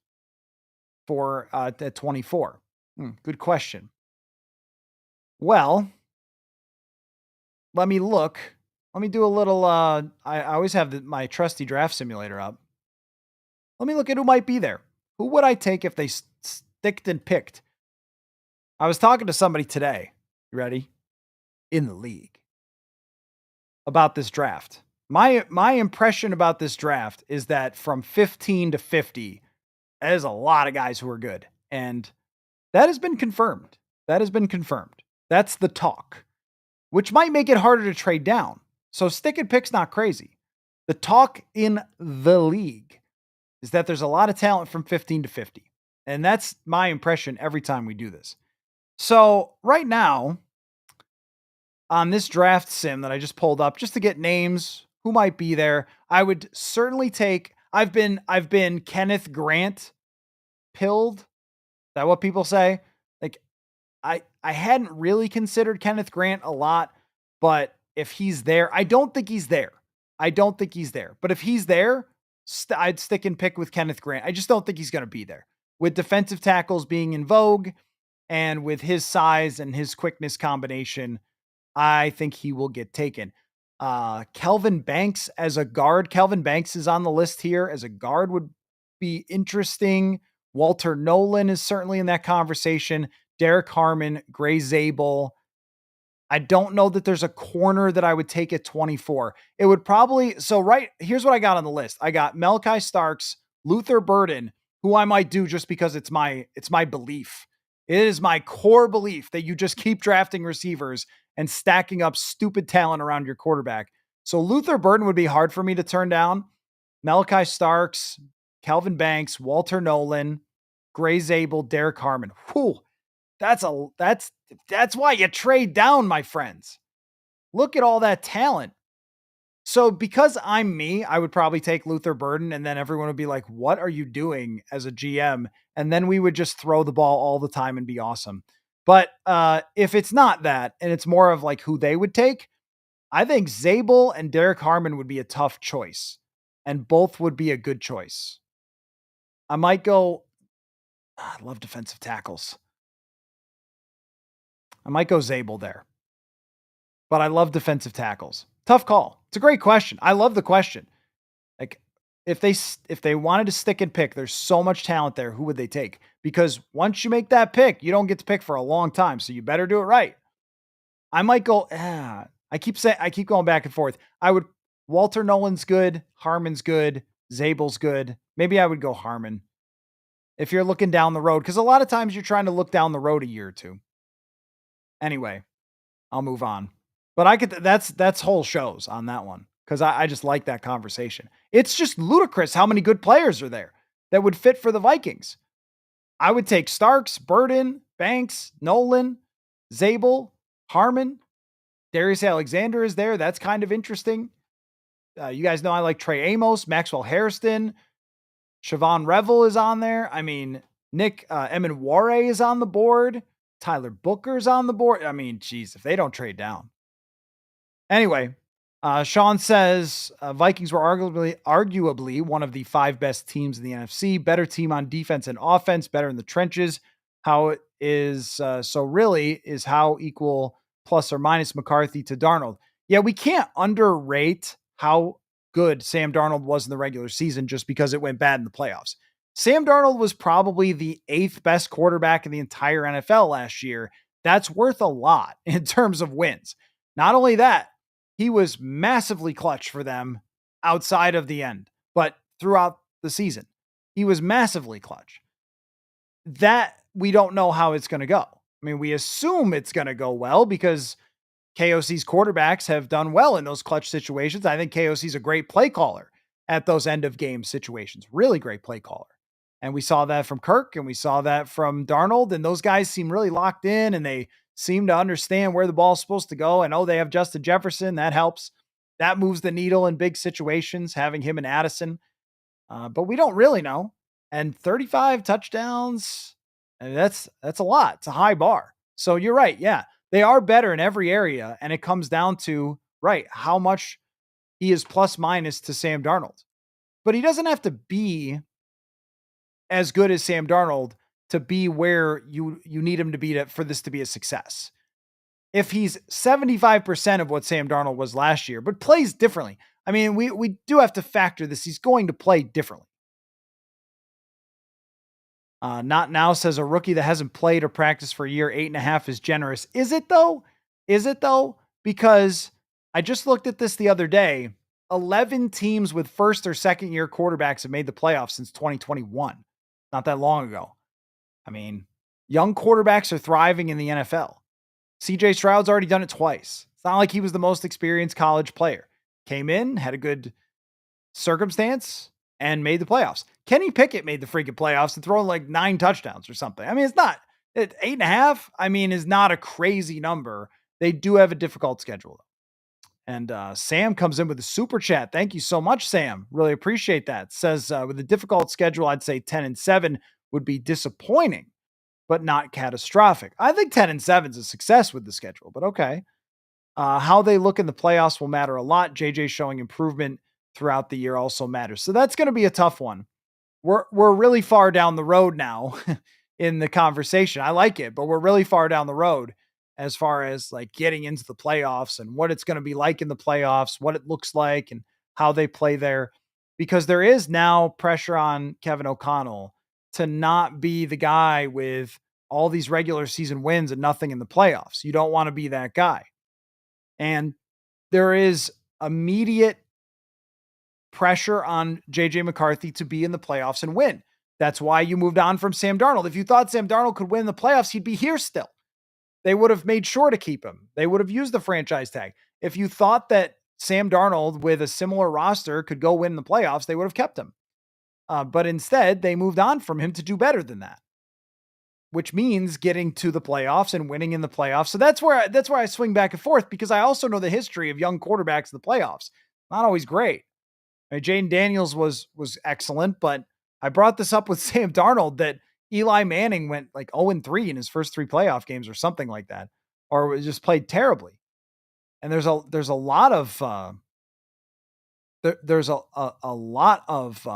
for at 24? Good question. Well, let me look. Let me do a little, I always have my trusty draft simulator up. Let me look at who might be there. Who would I take if they sticked and picked? I was talking to somebody today. You ready? In the league. About this draft. My impression about this draft is that from 15 to 50, there's a lot of guys who are good. And that has been confirmed. That's the talk, which might make it harder to trade down. So stick and pick's not crazy. The talk in the league is that there's a lot of talent from 15 to 50. And that's my impression every time we do this. So right now, On this draft sim that I just pulled up just to get names who might be there, I would certainly take I've been Kenneth Grant pilled. Is that what people say? Like I hadn't really considered Kenneth Grant a lot, but if he's there, I don't think he's there. I don't think he's there. But if he's there, I'd stick and pick with Kenneth Grant. I just don't think he's going to be there. With defensive tackles being in vogue and with his size and his quickness combination, I think he will get taken. Kelvin Banks as a guard. Kelvin Banks is on the list here as a guard would be interesting. Walter Nolan is certainly in that conversation. Derek Harmon, Gray Zabel. I don't know that there's a corner that I would take at 24. It would probably, so right, here's what I got on the list. I got Malachi Starks, Luther Burden, who I might do just because it's my belief. It is my core belief that you just keep drafting receivers and stacking up stupid talent around your quarterback. So Luther Burden would be hard for me to turn down. Malachi Starks, Kelvin Banks, Walter Nolan, Gray Zabel, Derek Harmon. Whew. That's why you trade down, my friends. Look at all that talent. So because I'm me, I would probably take Luther Burden and then everyone would be like, what are you doing as a GM? And then we would just throw the ball all the time and be awesome. But if it's not that, and it's more of like who they would take, I think Zabel and Derek Harmon would be a tough choice. And both would be a good choice. I might go, I love defensive tackles. I might go Zabel there. But I love defensive tackles. Tough call. It's a great question. I love the question. Like if they wanted to stick and pick, there's so much talent there. Who would they take? Because once you make that pick, you don't get to pick for a long time. So you better do it right. I might go, I keep going back and forth. Walter Nolan's good. Harmon's good. Zabel's good. Maybe I would go Harmon if you're looking down the road. Because a lot of times you're trying to look down the road a year or two. Anyway, I'll move on. But that's whole shows on that one because I just like that conversation. It's just ludicrous how many good players are there that would fit for the Vikings. I would take Starks, Burden, Banks, Nolan, Zabel, Harmon. Darius Alexander is there. That's kind of interesting. You guys know I like Trey Amos, Maxwell Hairston, Siobhan Revel is on there. I mean, Nick Emenware is on the board. Tyler Booker's on the board. I mean, geez, if they don't trade down. Anyway, Sean says Vikings were arguably one of the 5 best teams in the NFC, better team on defense and offense, better in the trenches. How it is so really is how equal plus or minus McCarthy to Darnold. Yeah, we can't underrate how good Sam Darnold was in the regular season just because it went bad in the playoffs. Sam Darnold was probably the 8th best quarterback in the entire NFL last year. That's worth a lot in terms of wins. Not only that, he was massively clutch for them outside of the end, but throughout the season, he was massively clutch. That we don't know how it's going to go. I mean, we assume it's going to go well because KOC's quarterbacks have done well in those clutch situations. I think KOC's a great play caller at those end of game situations. Really great play caller. And we saw that from Kirk and we saw that from Darnold, and those guys seem really locked in and they seem to understand where the ball's supposed to go. And they have Justin Jefferson. That helps. That moves the needle in big situations, having him and Addison. But we don't really know. And 35 touchdowns, and that's a lot. It's a high bar. So you're right. Yeah, they are better in every area. And it comes down to, right, how much he is plus minus to Sam Darnold. But he doesn't have to be as good as Sam Darnold to be where you need him to be for this to be a success. If he's 75% of what Sam Darnold was last year, but plays differently. I mean, we do have to factor this. He's going to play differently. Not now says a rookie that hasn't played or practiced for a year, 8.5 is generous. Is it though? Because I just looked at this the other day. 11 teams with first or second year quarterbacks have made the playoffs since 2021. Not that long ago. I mean, young quarterbacks are thriving in the NFL. CJ Stroud's already done it twice. It's not like he was the most experienced college player. Came in, had a good circumstance, and made the playoffs. Kenny Pickett made the freaking playoffs and throwing like 9 touchdowns or something. I mean, it's not 8.5. I mean, is not a crazy number They do have a difficult schedule. And Sam comes in with a super chat. Thank you so much, Sam. Really appreciate that. Says with a difficult schedule, I'd say 10-7 would be disappointing, but not catastrophic. I think 10-7 is a success with the schedule, but okay. How they look in the playoffs will matter a lot. JJ showing improvement throughout the year also matters. So that's going to be a tough one. We're really far down the road now in the conversation. I like it, but we're really far down the road as far as like getting into the playoffs and what it's going to be like in the playoffs, what it looks like and how they play there, because there is now pressure on Kevin O'Connell to not be the guy with all these regular season wins and nothing in the playoffs. You don't want to be that guy. And there is immediate pressure on JJ McCarthy to be in the playoffs and win. That's why you moved on from Sam Darnold. If you thought Sam Darnold could win the playoffs, he'd be here still. They would have made sure to keep him. They would have used the franchise tag. If you thought that Sam Darnold with a similar roster could go win the playoffs, they would have kept him. But instead, they moved on from him to do better than that, which means getting to the playoffs and winning in the playoffs. So that's where I swing back and forth, because I also know the history of young quarterbacks in the playoffs. Not always great. Jaden Daniels was excellent, but I brought this up with Sam Darnold that Eli Manning went like 0-3 in his first 3 playoff games or something like that, or just played terribly. And there's a lot of there's a lot of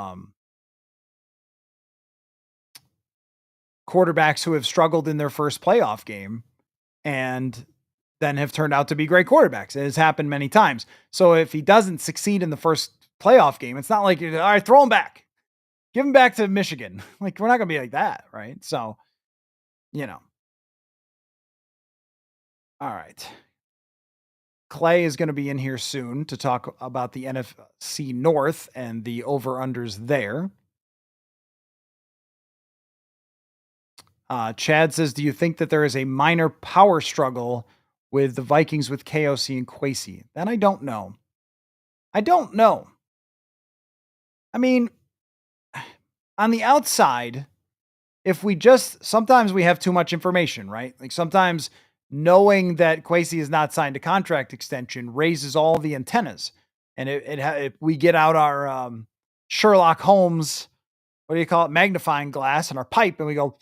quarterbacks who have struggled in their first playoff game and then have turned out to be great quarterbacks. It has happened many times. So if he doesn't succeed in the first playoff game, it's not like, all right, throw him back. Give him back to Michigan. Like, we're not going to be like that, right? So, all right. Clay is going to be in here soon to talk about the NFC North and the over-unders there. Chad says, do you think that there is a minor power struggle with the Vikings with KOC and Quessi? That I don't know. I mean, on the outside, sometimes we have too much information, right? Like sometimes knowing that Quesi has not signed a contract extension raises all the antennas. And if we get out our Sherlock Holmes, what do you call it, magnifying glass and our pipe, and we go,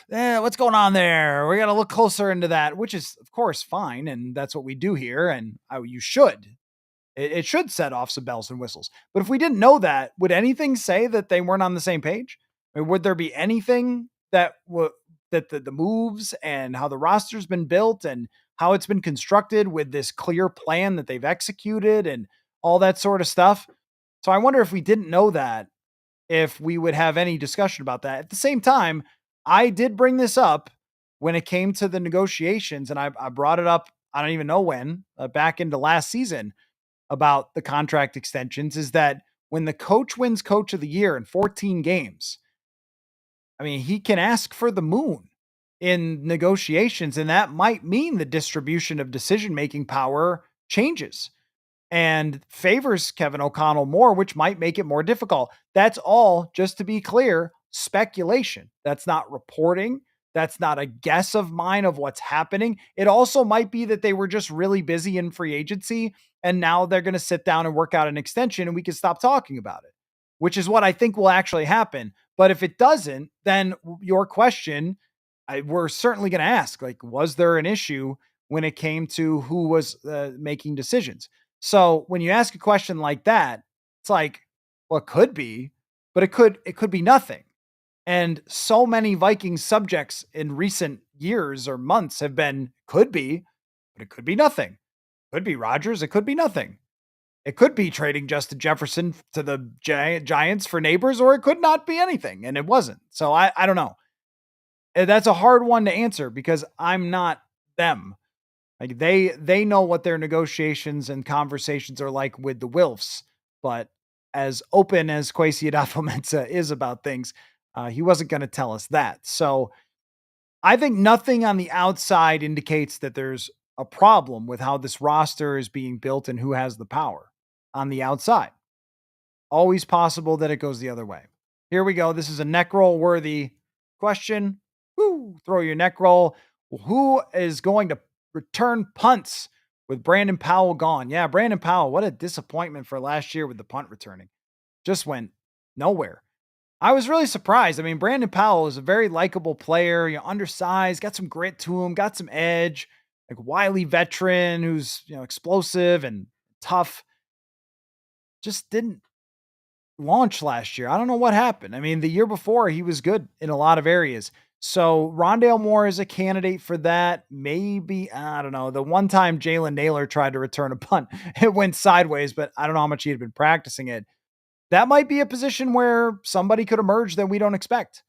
what's going on there? We got to look closer into that, which is, of course, fine. And that's what we do here. And you should. It should set off some bells and whistles. But if we didn't know that, would anything say that they weren't on the same page? I mean, would there be anything that the moves and how the roster's been built and how it's been constructed with this clear plan that they've executed and all that sort of stuff? So I wonder if we didn't know that, if we would have any discussion about that. At the same time, I did bring this up when it came to the negotiations, and I brought it up, I don't even know when, back into last season, about the contract extensions, is that when the coach wins coach of the year in 14 games, I mean, he can ask for the moon in negotiations, and that might mean the distribution of decision-making power changes and favors Kevin O'Connell more, which might make it more difficult. That's all, just to be clear, speculation. That's not reporting. That's not a guess of mine of what's happening. It also might be that they were just really busy in free agency, and now they're going to sit down and work out an extension, and we can stop talking about it, which is what I think will actually happen. But if it doesn't, then your question, we're certainly going to ask, like, was there an issue when it came to who was making decisions? So when you ask a question like that, it's like, well, it could be, but it could be nothing. And so many Vikings subjects in recent years or months have been, could be, but it could be nothing. Could be Rodgers. It could be nothing. It could be trading Justin Jefferson to the Giants for Neighbors, or it could not be anything. And it wasn't. So I don't know. That's a hard one to answer because I'm not them. Like they know what their negotiations and conversations are like with the Wilfs, but as open as Quesi adofo-mensah is about things, he wasn't going to tell us that. So I think nothing on the outside indicates that there's a problem with how this roster is being built and who has the power on the outside. Always possible that it goes the other way. Here we go. This is a neck roll worthy question. Woo, throw your neck roll. Who is going to return punts with Brandon Powell gone. Yeah, Brandon Powell, what a disappointment for last year with the punt returning. Just went nowhere. I was really surprised. I mean, Brandon Powell is a very likable player, undersized, got some grit to him, got some edge, like wily veteran who's, explosive and tough. Just didn't launch last year. I don't know what happened. I mean, the year before he was good in a lot of areas. So Rondale Moore is a candidate for that. Maybe, I don't know. The one time Jalen Naylor tried to return a punt, it went sideways, but I don't know how much he had been practicing it. That might be a position where somebody could emerge that we don't expect.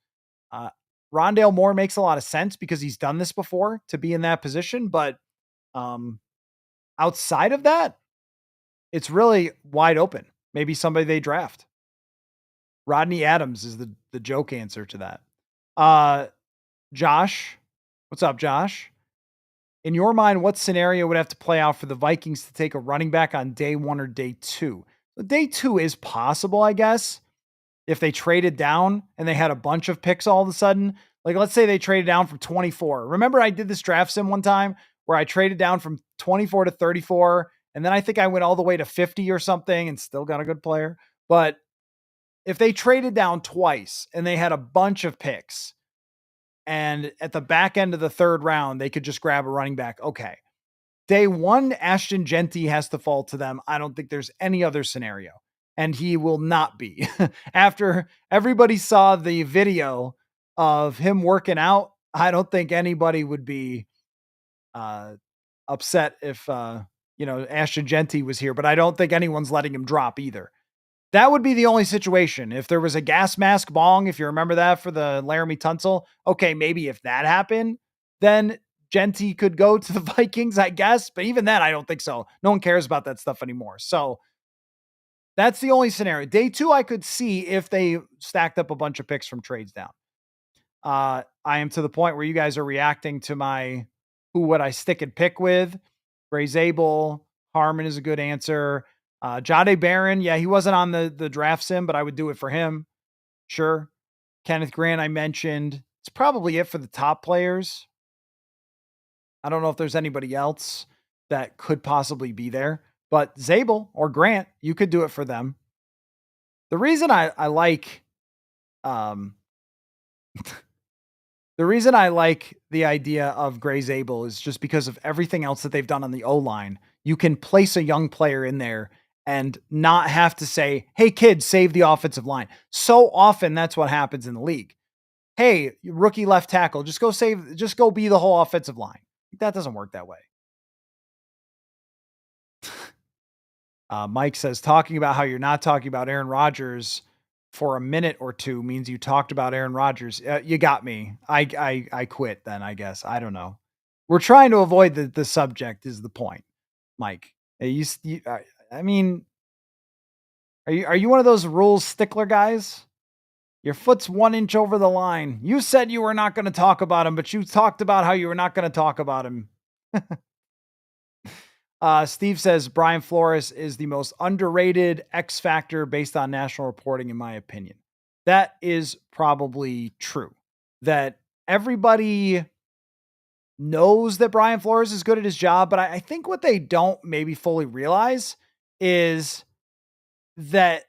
Uh, Rondale Moore makes a lot of sense because he's done this before to be in that position. But outside of that, it's really wide open. Maybe somebody they draft. Rodney Adams is the joke answer to that. Josh, what's up, Josh? In your mind, what scenario would have to play out for the Vikings to take a running back on day 1 or day 2? Day 2 is possible, I guess. If they traded down and they had a bunch of picks all of a sudden, like let's say they traded down from 24. Remember I did this draft sim one time where I traded down from 24 to 34. And then I think I went all the way to 50 or something and still got a good player. But if they traded down twice and they had a bunch of picks and at the back end of the 3rd round, they could just grab a running back. Okay. Day 1, Ashton Genty has to fall to them. I don't think there's any other scenario. And he will not be. After everybody saw the video of him working out, I don't think anybody would be upset if, Ashton Genty was here, but I don't think anyone's letting him drop either. That would be the only situation. If there was a gas mask bong, if you remember that for the Laramie Tunsil, okay, maybe if that happened, then Genty could go to the Vikings, I guess. But even then, I don't think so. No one cares about that stuff anymore. So that's the only scenario. Day 2, I could see if they stacked up a bunch of picks from trades down. I am to the point where you guys are reacting to my who would I stick and pick with. Ray Zabel, Harmon is a good answer. Jade Barron, yeah, he wasn't on the draft sim, but I would do it for him. Sure. Kenneth Grant, I mentioned. It's probably it for the top players. I don't know if there's anybody else that could possibly be there, but Zabel or Grant, you could do it for them. The reason I like, the reason I like the idea of Gray Zabel is just because of everything else that they've done on the O-line. You can place a young player in there and not have to say, hey, kids, save the offensive line. So often that's what happens in the league. Hey, rookie left tackle, just go be the whole offensive line. That doesn't work that way. Mike says, talking about how you're not talking about Aaron Rodgers for a minute or two means you talked about Aaron Rodgers. You got me. I quit then, I guess. I don't know. We're trying to avoid the subject is the point, Mike. I mean, are you one of those rules stickler guys? Your foot's 1 inch over the line. You said you were not going to talk about him, but you talked about how you were not going to talk about him. Steve says Brian Flores is the most underrated X factor based on national reporting, in my opinion. That is probably true. That everybody knows that Brian Flores is good at his job, but I think what they don't maybe fully realize is that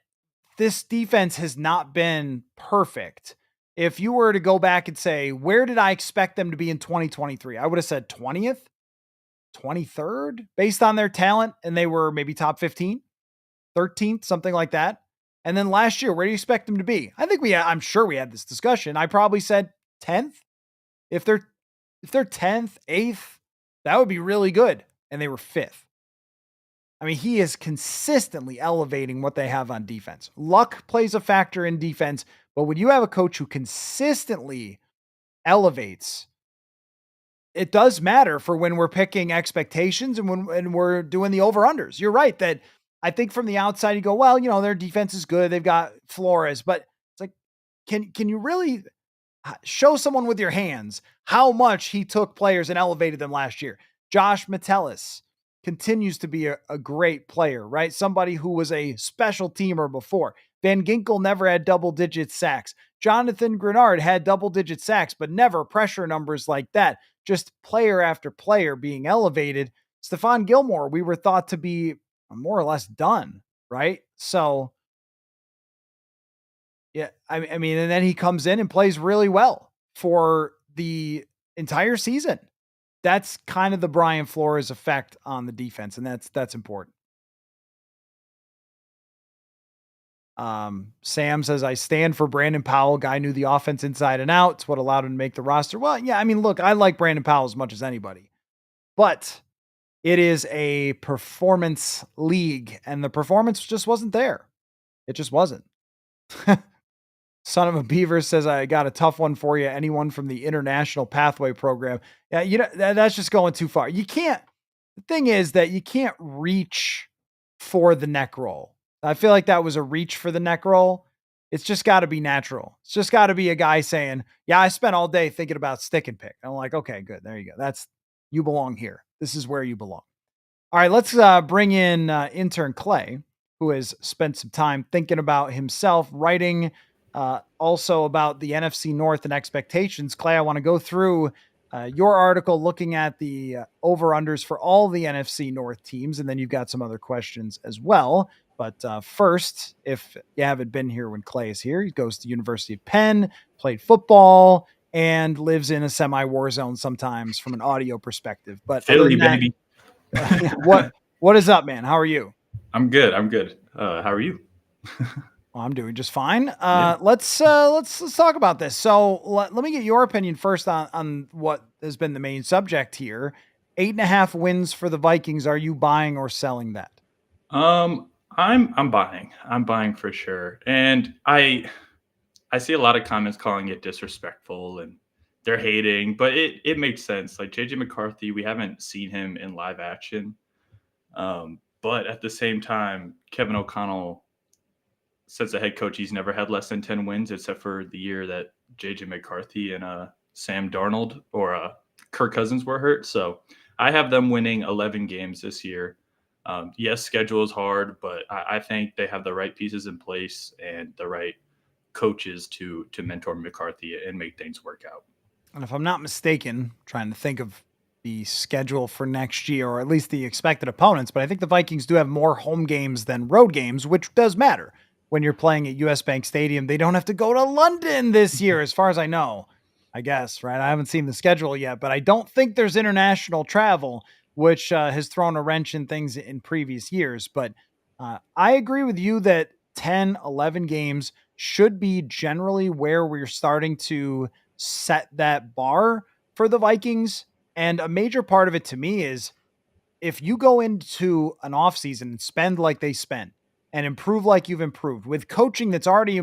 this defense has not been perfect. If you were to go back and say, where did I expect them to be in 2023? I would have said 20th, 23rd based on their talent. And they were maybe top 15, 13th, something like that. And then last year, where do you expect them to be? I'm sure we had this discussion. I probably said 10th. If they're 10th, 8th, that would be really good. And they were 5th. I mean, he is consistently elevating what they have on defense. Luck plays a factor in defense, but when you have a coach who consistently elevates, it does matter for when we're picking expectations and when we're doing the over-unders. You're right that I think from the outside you go, well, their defense is good. They've got Flores, but it's like, can you really show someone with your hands how much he took players and elevated them last year? Josh Metellus continues to be a great player, right? Somebody who was a special teamer before. Van Ginkel never had double-digit sacks. Jonathan Grenard had double-digit sacks, but never pressure numbers like that. just player after player being elevated. Stefon Gilmore, we were thought to be more or less done, right? So, yeah, I mean, and then he comes in and plays really well for the entire season. That's kind of the Brian Flores effect on the defense, and that's important. Sam says, I stand for Brandon Powell. Guy knew the offense inside and out. It's what allowed him to make the roster. Well, yeah, I mean, look, I like Brandon Powell as much as anybody, but it is a performance league, and the performance just wasn't there. It just wasn't. Son of a Beaver says, I got a tough one for you. Anyone from the International Pathway Program. Yeah, that's just going too far. You can't, the thing is that you can't reach for the neck roll. I feel like that was a reach for the neck roll. It's just got to be natural. It's just got to be a guy saying, yeah, I spent all day thinking about stick and pick. I'm like, okay, good. There you go. You belong here. This is where you belong. All right, let's bring in intern Clay, who has spent some time thinking about himself, writing also about the NFC North and expectations. Clay, I want to go through your article looking at the over-unders for all the NFC North teams, and then you've got some other questions as well. But first, if you haven't been here when Clay is here, he goes to the University of Penn, played football, and lives in a semi-war zone sometimes from an audio perspective. But Philly, baby. What is up, man? How are you? I'm good. How are you? Well, I'm doing just fine. Let's talk about this. So let me get your opinion first on what has been the main subject here. 8.5 wins for the Vikings. Are you buying or selling that? I'm buying. I'm buying for sure. And I see a lot of comments calling it disrespectful and they're hating, but it makes sense. Like JJ McCarthy, we haven't seen him in live action. But at the same time, Kevin O'Connell, since a head coach, he's never had less than 10 wins, except for the year that JJ McCarthy and Sam Darnold or Kirk Cousins were hurt. So I have them winning 11 games this year. Yes, schedule is hard, but I think they have the right pieces in place and the right coaches to mentor McCarthy and make things work out. And if I'm not mistaken, trying to think of the schedule for next year, or at least the expected opponents, but I think the Vikings do have more home games than road games, which does matter when you're playing at US Bank Stadium. They don't have to go to London this year, as far as I know, I guess, right? I haven't seen the schedule yet, but I don't think there's international travel, which has thrown a wrench in things in previous years. But I agree with you that 10, 11 games should be generally where we're starting to set that bar for the Vikings. And a major part of it to me is if you go into an offseason and spend like they spent and improve like you've improved with coaching that's already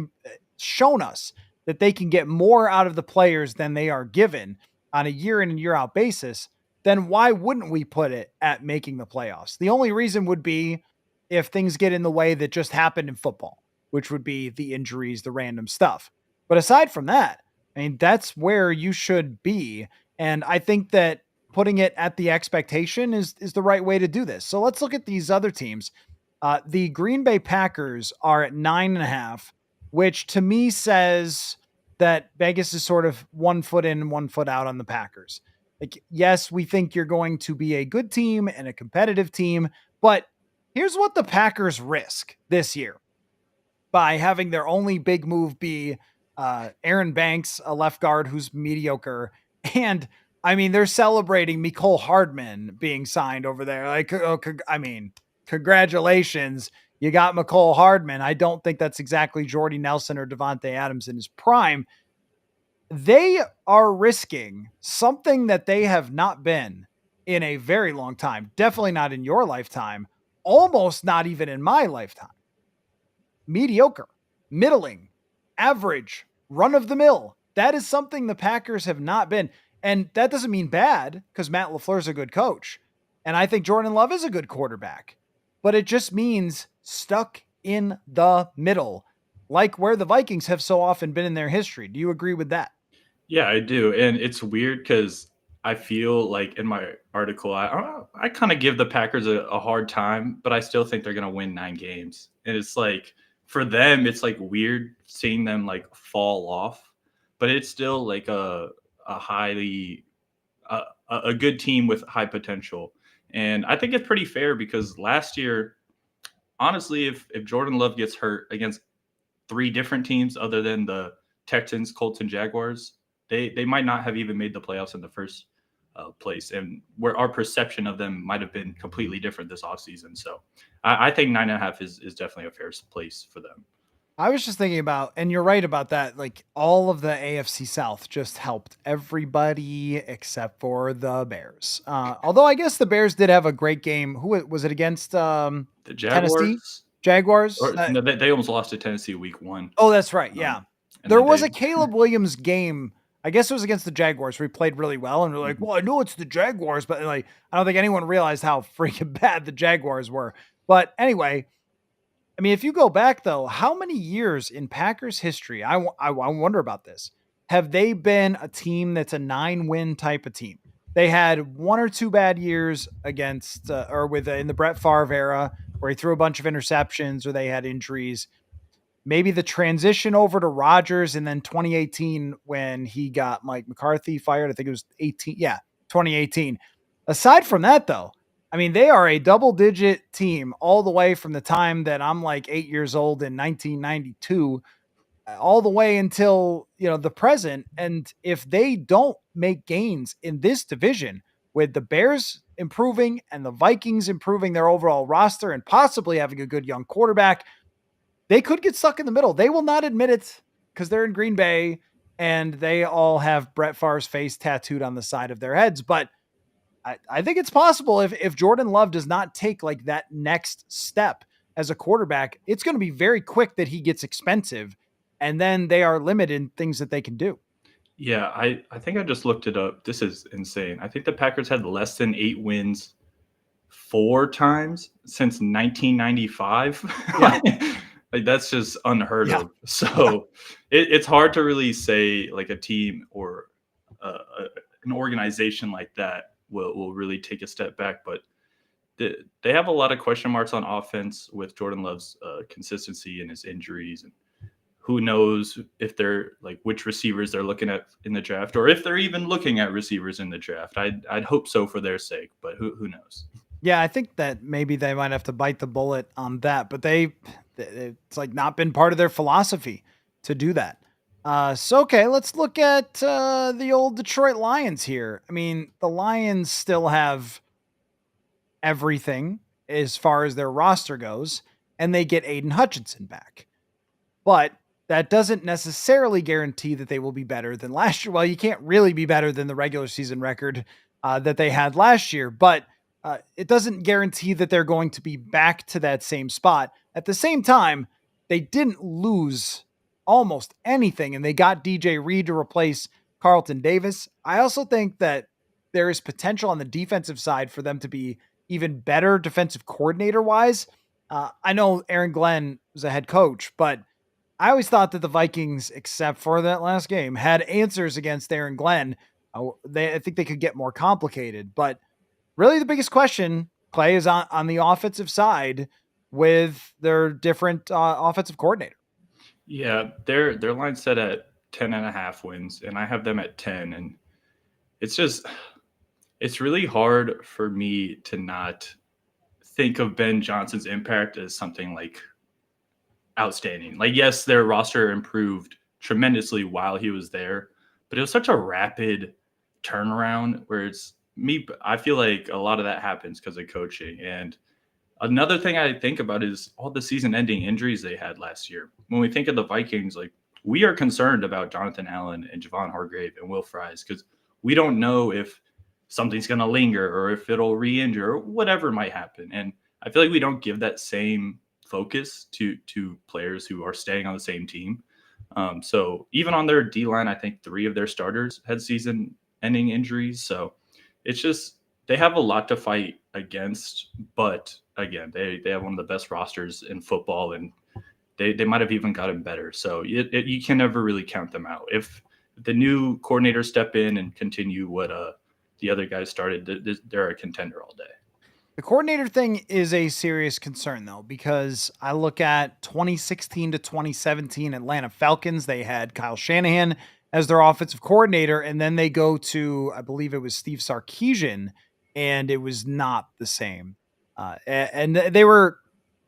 shown us that they can get more out of the players than they are given on a year in and year out basis, then why wouldn't we put it at making the playoffs? The only reason would be if things get in the way that just happened in football, which would be the injuries, the random stuff. But aside from that, I mean, that's where you should be. And I think that putting it at the expectation is the right way to do this. So let's look at these other teams. The Green Bay Packers are at 9.5, which to me says that Vegas is sort of 1 foot in, 1 foot out on the Packers. Like, yes, we think you're going to be a good team and a competitive team, but here's what the Packers risk this year by having their only big move be Aaron Banks, a left guard who's mediocre. And I mean, they're celebrating Mecole Hardman being signed over there. Like, I mean, congratulations. You got Mecole Hardman. I don't think that's exactly Jordy Nelson or Devontae Adams in his prime. They are risking something that they have not been in a very long time. Definitely not in your lifetime. Almost not even in my lifetime. Mediocre, middling, average, run of the mill. That is something the Packers have not been. And that doesn't mean bad because Matt LaFleur is a good coach. And I think Jordan Love is a good quarterback. But it just means stuck in the middle, like where the Vikings have so often been in their history. Do you agree with that? Yeah, I do. And it's weird because I feel like in my article, I kind of give the Packers a hard time, but I still think they're going to win 9 games. And it's like, for them, it's like weird seeing them like fall off, but it's still like a highly a good team with high potential. And I think it's pretty fair because last year, honestly, if Jordan Love gets hurt against three different teams other than the Texans, Colts, and Jaguars, they might not have even made the playoffs in the first place, and where our perception of them might have been completely different this offseason. So I think 9.5 is definitely a fair place for them. I was just thinking about, and you're right about that. Like all of the AFC South just helped everybody except for the Bears. Although I guess the Bears did have a great game. Who was it against? The Tennessee Jaguars, Jaguars. or no, they almost lost to Tennessee week 1. Oh, that's right. Yeah, And there then was they a Caleb Williams game. I guess it was against the Jaguars where he played really well, and we're like, well, I know it's the Jaguars, but like, I don't think anyone realized how freaking bad the Jaguars were. But anyway, I mean, if you go back though, how many years in Packers history, I wonder about this, have they been a team that's a 9-win type of team? They had 1 or 2 bad years against or with in the Brett Favre era where he threw a bunch of interceptions or they had injuries. Maybe the transition over to Rodgers, and then 2018 when he got Mike McCarthy fired. I think it was 18. Yeah, 2018. Aside from that, though, I mean, they are a double-digit team all the way from the time that I'm like 8 years old in 1992, all the way until the present. And if they don't make gains in this division, with the Bears improving and the Vikings improving their overall roster and possibly having a good young quarterback, they could get stuck in the middle. They will not admit it because they're in Green Bay and they all have Brett Favre's face tattooed on the side of their heads. But I think it's possible if Jordan Love does not take like that next step as a quarterback, it's going to be very quick that he gets expensive, and then they are limited in things that they can do. Yeah, I think I just looked it up. This is insane. I think the Packers had less than 8 wins 4 times since 1995. Yeah. Like that's just unheard Yeah. of. So it's hard to really say like a team or an organization like that will really take a step back. But they have a lot of question marks on offense with Jordan Love's consistency and his injuries, and who knows if they're like which receivers they're looking at in the draft, or if they're even looking at receivers in the draft. I'd hope so for their sake, but who knows? Yeah, I think that maybe they might have to bite the bullet on that, but it's like not been part of their philosophy to do that. So, okay, let's look at the old Detroit Lions here. I mean, the Lions still have everything as far as their roster goes, and they get Aiden Hutchinson back. But that doesn't necessarily guarantee that they will be better than last year. Well, you can't really be better than the regular season record that they had last year, but it doesn't guarantee that they're going to be back to that same spot. At the same time, they didn't lose almost anything, and they got DJ Reed to replace Carlton Davis. I also think that there is potential on the defensive side for them to be even better defensive coordinator wise. I know Aaron Glenn was a head coach, but I always thought that the Vikings, except for that last game, had answers against Aaron Glenn. I think they could get more complicated, but really the biggest question, Clay, is on the offensive side with their different offensive coordinator. Yeah, their line's set at 10.5 wins, and I have them at 10. And it's really hard for me to not think of Ben Johnson's impact as something like outstanding. Like, yes, their roster improved tremendously while he was there, but it was such a rapid turnaround where I feel like a lot of that happens because of coaching. And another thing I think about is all the season-ending injuries they had last year. When we think of the Vikings, like we are concerned about Jonathan Allen and Javon Hargrave and Will Fries because we don't know if something's going to linger or if it'll re-injure or whatever might happen. And I feel like we don't give that same focus to players who are staying on the same team. So even on their D-line, I think 3 of their starters had season-ending injuries. So it's just they have a lot to fight against, but again, they have one of the best rosters in football, and they might have even gotten better. So you can never really count them out. If the new coordinators step in and continue what the other guys started, they're a contender all day. The coordinator thing is a serious concern, though, because I look at 2016 to 2017 Atlanta Falcons. They had Kyle Shanahan as their offensive coordinator. And then they go to, I believe it was Steve Sarkisian, and it was not the same. And they were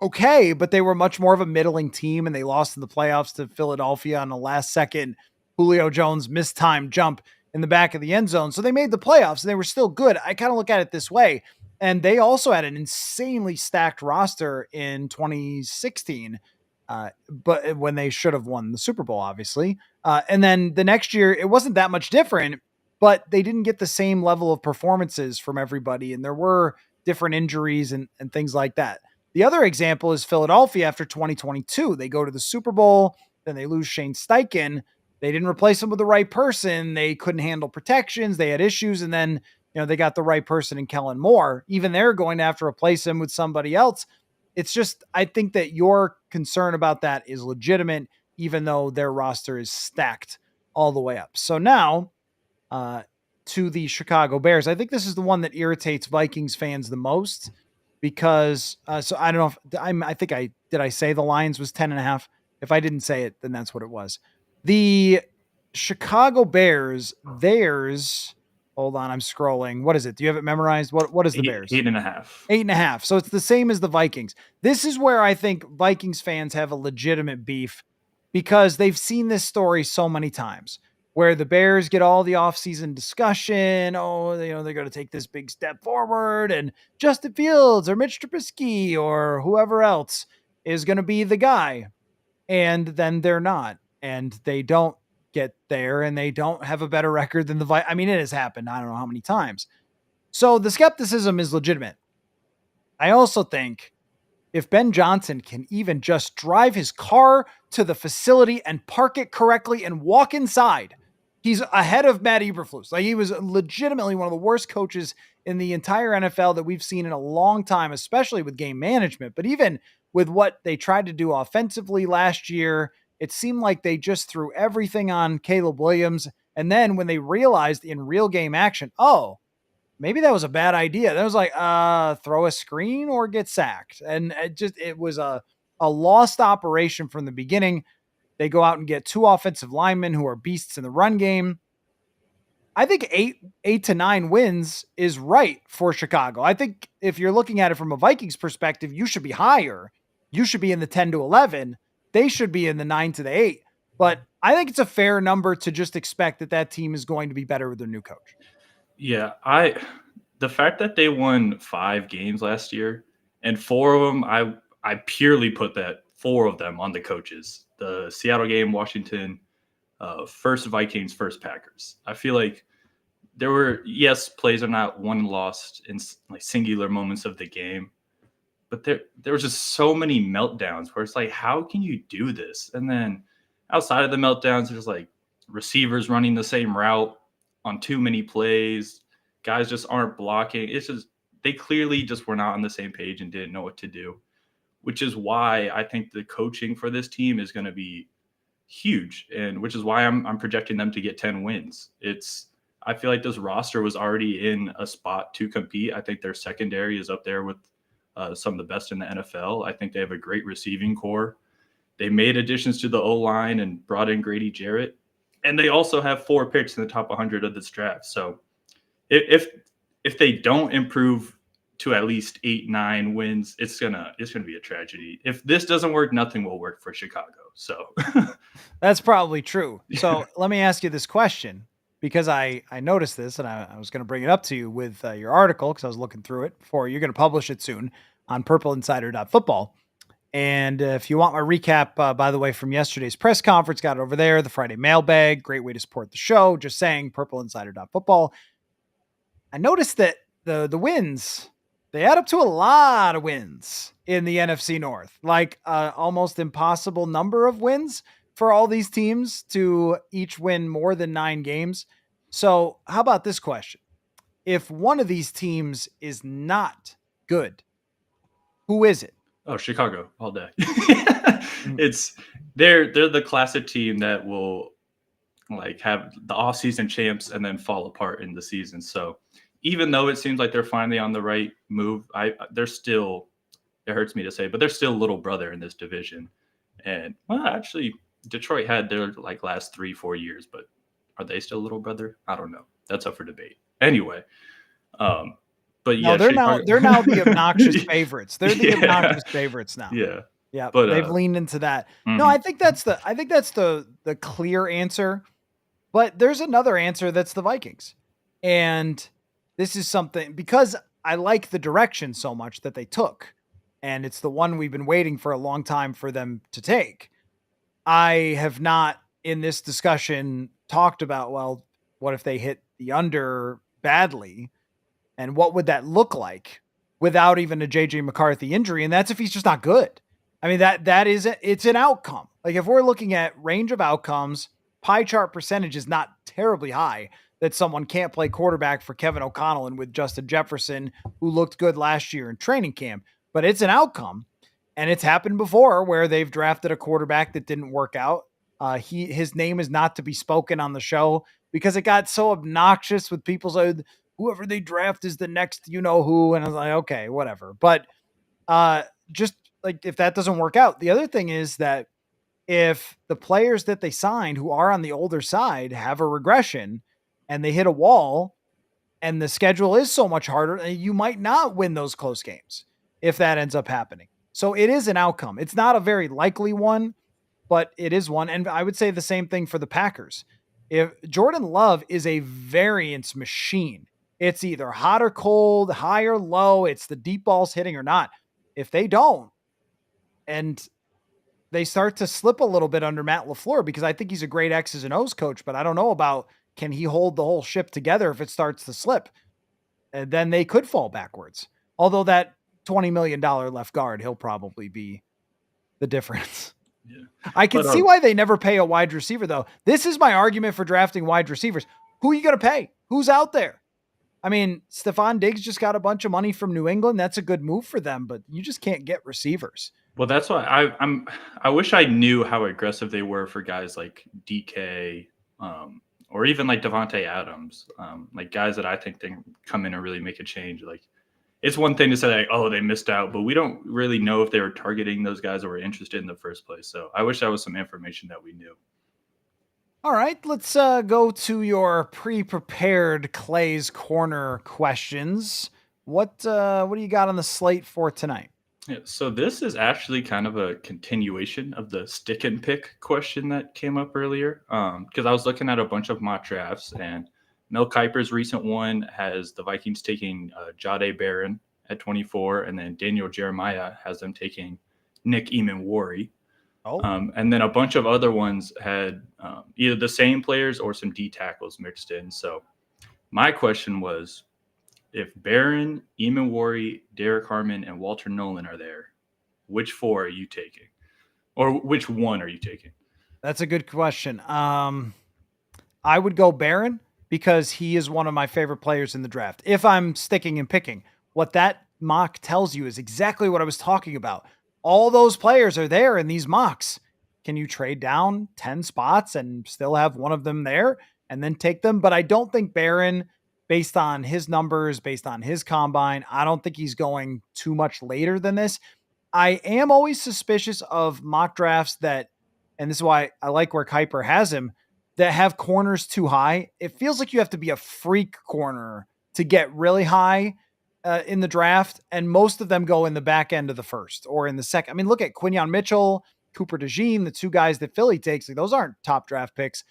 okay, but they were much more of a middling team, and they lost in the playoffs to Philadelphia on a last second Julio Jones mistimed jump in the back of the end zone. So they made the playoffs and they were still good. I kind of look at it this way. And they also had an insanely stacked roster in 2016, but when they should have won the Super Bowl, obviously. And then the next year, it wasn't that much different, but they didn't get the same level of performances from everybody. And there were different injuries and things like that. The other example is Philadelphia after 2022. They go to the Super Bowl, then they lose Shane Steichen. They didn't replace him with the right person. They couldn't handle protections. They had issues. And then, they got the right person in Kellen Moore. Even they're going to have to replace him with somebody else. It's just, I think that your concern about that is legitimate, even though their roster is stacked all the way up. So now, to the Chicago Bears. I think this is the one that irritates Vikings fans the most because, so I don't know if did I say the Lions was 10.5? If I didn't say it, then that's what it was. The Chicago Bears, theirs, hold on, I'm scrolling. What is it? Do you have it memorized? What is the Bears? 8.5. 8.5. So it's the same as the Vikings. This is where I think Vikings fans have a legitimate beef because they've seen this story so many times where the Bears get all the offseason discussion. Oh, they're going to take this big step forward, and Justin Fields or Mitch Trubisky or whoever else is going to be the guy. And then they're not, and they don't get there, and they don't have a better record than the Vikings. I mean, it has happened. I don't know how many times. So the skepticism is legitimate. I also think if Ben Johnson can even just drive his car to the facility and park it correctly and walk inside, he's ahead of Matt Eberflus. Like, he was legitimately one of the worst coaches in the entire NFL that we've seen in a long time, especially with game management. But even with what they tried to do offensively last year, it seemed like they just threw everything on Caleb Williams. And then when they realized in real game action, oh, maybe that was a bad idea. That was like, throw a screen or get sacked. And it was a lost operation from the beginning. They go out and get 2 offensive linemen who are beasts in the run game. I think 8 to 9 wins is right for Chicago. I think if you're looking at it from a Vikings perspective, you should be higher. You should be in the 10 to 11. They should be in the 9 to the 8. But I think it's a fair number to just expect that team is going to be better with their new coach. Yeah, the fact that they won 5 games last year and 4 of them, I purely put that 4 of them on the coaches. The Seattle game, Washington, first Vikings, first Packers. I feel like there were, yes, plays are not won and lost in like singular moments of the game, but there was just so many meltdowns where it's like, how can you do this? And then outside of the meltdowns, there's like receivers running the same route on too many plays. Guys just aren't blocking. It's just, they clearly just were not on the same page and didn't know what to do, which is why I think the coaching for this team is going to be huge, and which is why I'm projecting them to get 10 wins. I feel like this roster was already in a spot to compete. I think their secondary is up there with some of the best in the NFL. I think they have a great receiving core. They made additions to the O-line and brought in Grady Jarrett, and they also have 4 picks in the top 100 of this draft. So if they don't improve to at least 8-9 wins, it's gonna be a tragedy. If this doesn't work, nothing will work for Chicago. So that's probably true. So let me ask you this question, because I noticed this, and I was going to bring it up to you with your article, because I was looking through it before. You're going to publish it soon on purpleinsider.football. And if you want my recap, by the way, from yesterday's press conference, got it over there. The Friday mailbag, great way to support the show. Just saying, purpleinsider.football. I noticed that the wins, they add up to a lot of wins in the NFC North, like almost impossible number of wins for all these teams to each win more than 9 games. So how about this question? If one of these teams is not good, who is it? Oh, Chicago all day. They're the classic team that will like have the offseason champs and then fall apart in the season. So even though it seems like they're finally on the right move, they're still, it hurts me to say, but they're still little brother in this division. And well, actually Detroit had their like last 3-4 years, but Are they still little brother? I don't know. That's up for debate. Anyway, but No, yeah, Shane they're now the obnoxious favorites. They're the yeah, obnoxious favorites now. yeah. Yeah, But they've leaned into that. No, mhm. I think that's the clear answer. But there's another answer that's the Vikings. And this is something because I like the direction so much that they took. And it's the one we've been waiting for a long time for them to take. I have not in this discussion talked about, well, what if they hit the under badly? And what would that look like without even a JJ McCarthy injury? And that's if he's just not good. I mean, that is it's an outcome. Like if we're looking at range of outcomes, pie chart percentage is not terribly high that someone can't play quarterback for Kevin O'Connell and with Justin Jefferson, who looked good last year in training camp. But it's an outcome. And it's happened before where they've drafted a quarterback that didn't work out. His name is not to be spoken on the show because it got so obnoxious with people saying whoever they draft is the next you know who, and I was like, okay, whatever. But just like if that doesn't work out, the other thing is that if the players that they signed who are on the older side have a regression and they hit a wall and the schedule is so much harder, you might not win those close games if that ends up happening. So it is an outcome. It's not a very likely one, but it is one. And I would say the same thing for the Packers. If Jordan Love is a variance machine, it's either hot or cold, high or low, it's the deep balls hitting or not. If they don't, and they start to slip a little bit under Matt LaFleur, because I think he's a great X's and O's coach, but I don't know about can he hold the whole ship together if it starts to slip? And then they could fall backwards. Although that $20 million left guard, he'll probably be the difference. Yeah. I can see why they never pay a wide receiver, though. This is my argument for drafting wide receivers. Who are you going to pay? Who's out there? I mean, Stefon Diggs just got a bunch of money from New England. That's a good move for them, but you just can't get receivers. Well, that's why I wish I knew how aggressive they were for guys like DK, or even like Devontae Adams, like guys that I think they come in and really make a change. Like it's one thing to say like, oh, they missed out, but we don't really know if they were targeting those guys that were interested in the first place. So I wish that was some information that we knew. All right, let's go to your pre-prepared Clay's Corner questions. What do you got on the slate for tonight? Yeah, so this is actually kind of a continuation of the stick and pick question that came up earlier. Because I was looking at a bunch of mock drafts, and Mel Kiper's recent one has the Vikings taking Jade Barron at 24, and then Daniel Jeremiah has them taking Nick Eamon-Wari. Oh. And then a bunch of other ones had either the same players or some D tackles mixed in. So my question was, if Barron, Eamon-Wari, Derek Harmon, and Walter Nolan are there, which four are you taking? Or which one are you taking? That's a good question. I would go Barron because he is one of my favorite players in the draft. If I'm sticking and picking, what that mock tells you is exactly what I was talking about. All those players are there in these mocks. Can you trade down 10 spots and still have one of them there and then take them? But I don't think Barron, based on his numbers, based on his combine, I don't think he's going too much later than this. I am always suspicious of mock drafts that, and this is why I like where Kiper has him, that have corners too high. It feels like you have to be a freak corner to get really high in the draft, and most of them go in the back end of the first or in the second. I mean, look at Quinyon Mitchell, Cooper DeJean, the two guys that Philly takes. Like, those aren't top draft picks.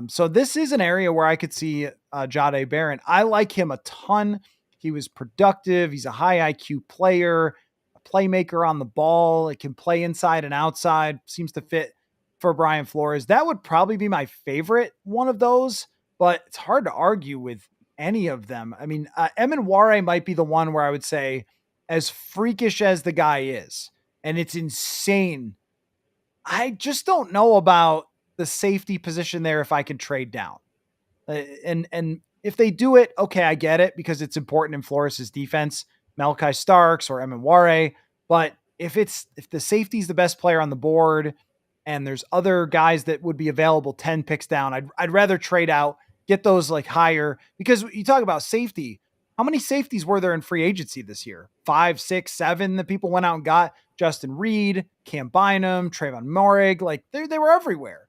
So this is an area where I could see Jade Barron. I like him a ton. He was productive. He's a high IQ player, a playmaker on the ball. It can play inside and outside. Seems to fit for Brian Flores. That would probably be my favorite one of those, but it's hard to argue with any of them. I mean, Eamon-Wari might be the one where I would say, as freakish as the guy is, and it's insane, I just don't know about the safety position there if I can trade down. And if they do it, okay, I get it because it's important in Flores' defense, Malachi Starks or Eamon-Wari. But if the safety's the best player on the board and there's other guys that would be available 10 picks down, I'd rather trade out, get those like higher, because you talk about safety. How many safeties were there in free agency this year? 5, 6, 7 that people went out and got. Justin Reed, Cam Bynum, Trayvon Morig, like they were everywhere.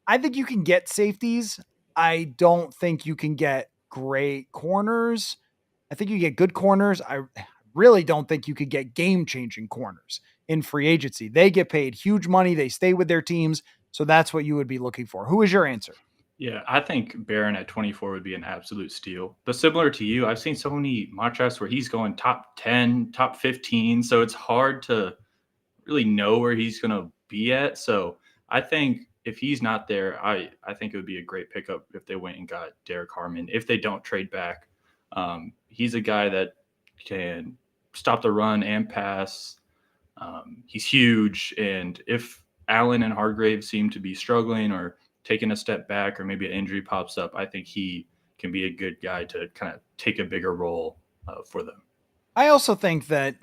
I think you can get safeties I don't think you can get great corners. I think you get good corners. I really don't think you could get game-changing corners in free agency. They get paid huge money. They stay with their teams. So that's what you would be looking for. Who is your answer? Yeah, I think Barron at 24 would be an absolute steal. But similar to you, I've seen so many mock drafts where he's going top 10, top 15. So it's hard to really know where he's going to be at. So I think if he's not there, I think it would be a great pickup if they went and got Derek Harmon. If they don't trade back, he's a guy that can stop the run and pass. He's huge. And if Allen and Hargrave seem to be struggling or taking a step back, or maybe an injury pops up, I think he can be a good guy to kind of take a bigger role for them. I also think that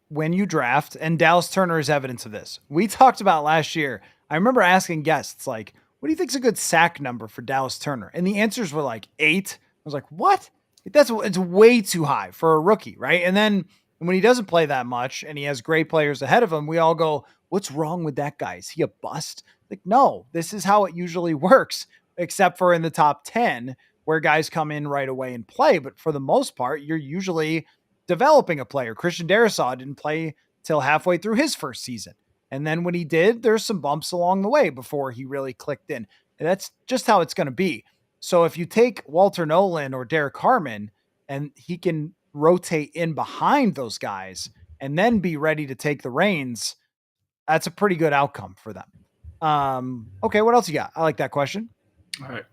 when you draft, and Dallas Turner is evidence of this. We talked about last year. I remember asking guests, like, what do you think is a good sack number for Dallas Turner? And the answers were like 8. I was like, what? It's way too high for a rookie, right? And then when he doesn't play that much and he has great players ahead of him, we all go, what's wrong with that guy? Is he a bust? Like, no, this is how it usually works, except for in the top 10 where guys come in right away and play. But for the most part, you're usually developing a player. Christian Darrisaw didn't play till halfway through his first season. And then when he did, there's some bumps along the way before he really clicked in. And that's just how it's going to be. So if you take Walter Nolan or Derek Harmon and he can rotate in behind those guys and then be ready to take the reins, that's a pretty good outcome for them. Okay, what else you got? I like that question. All right.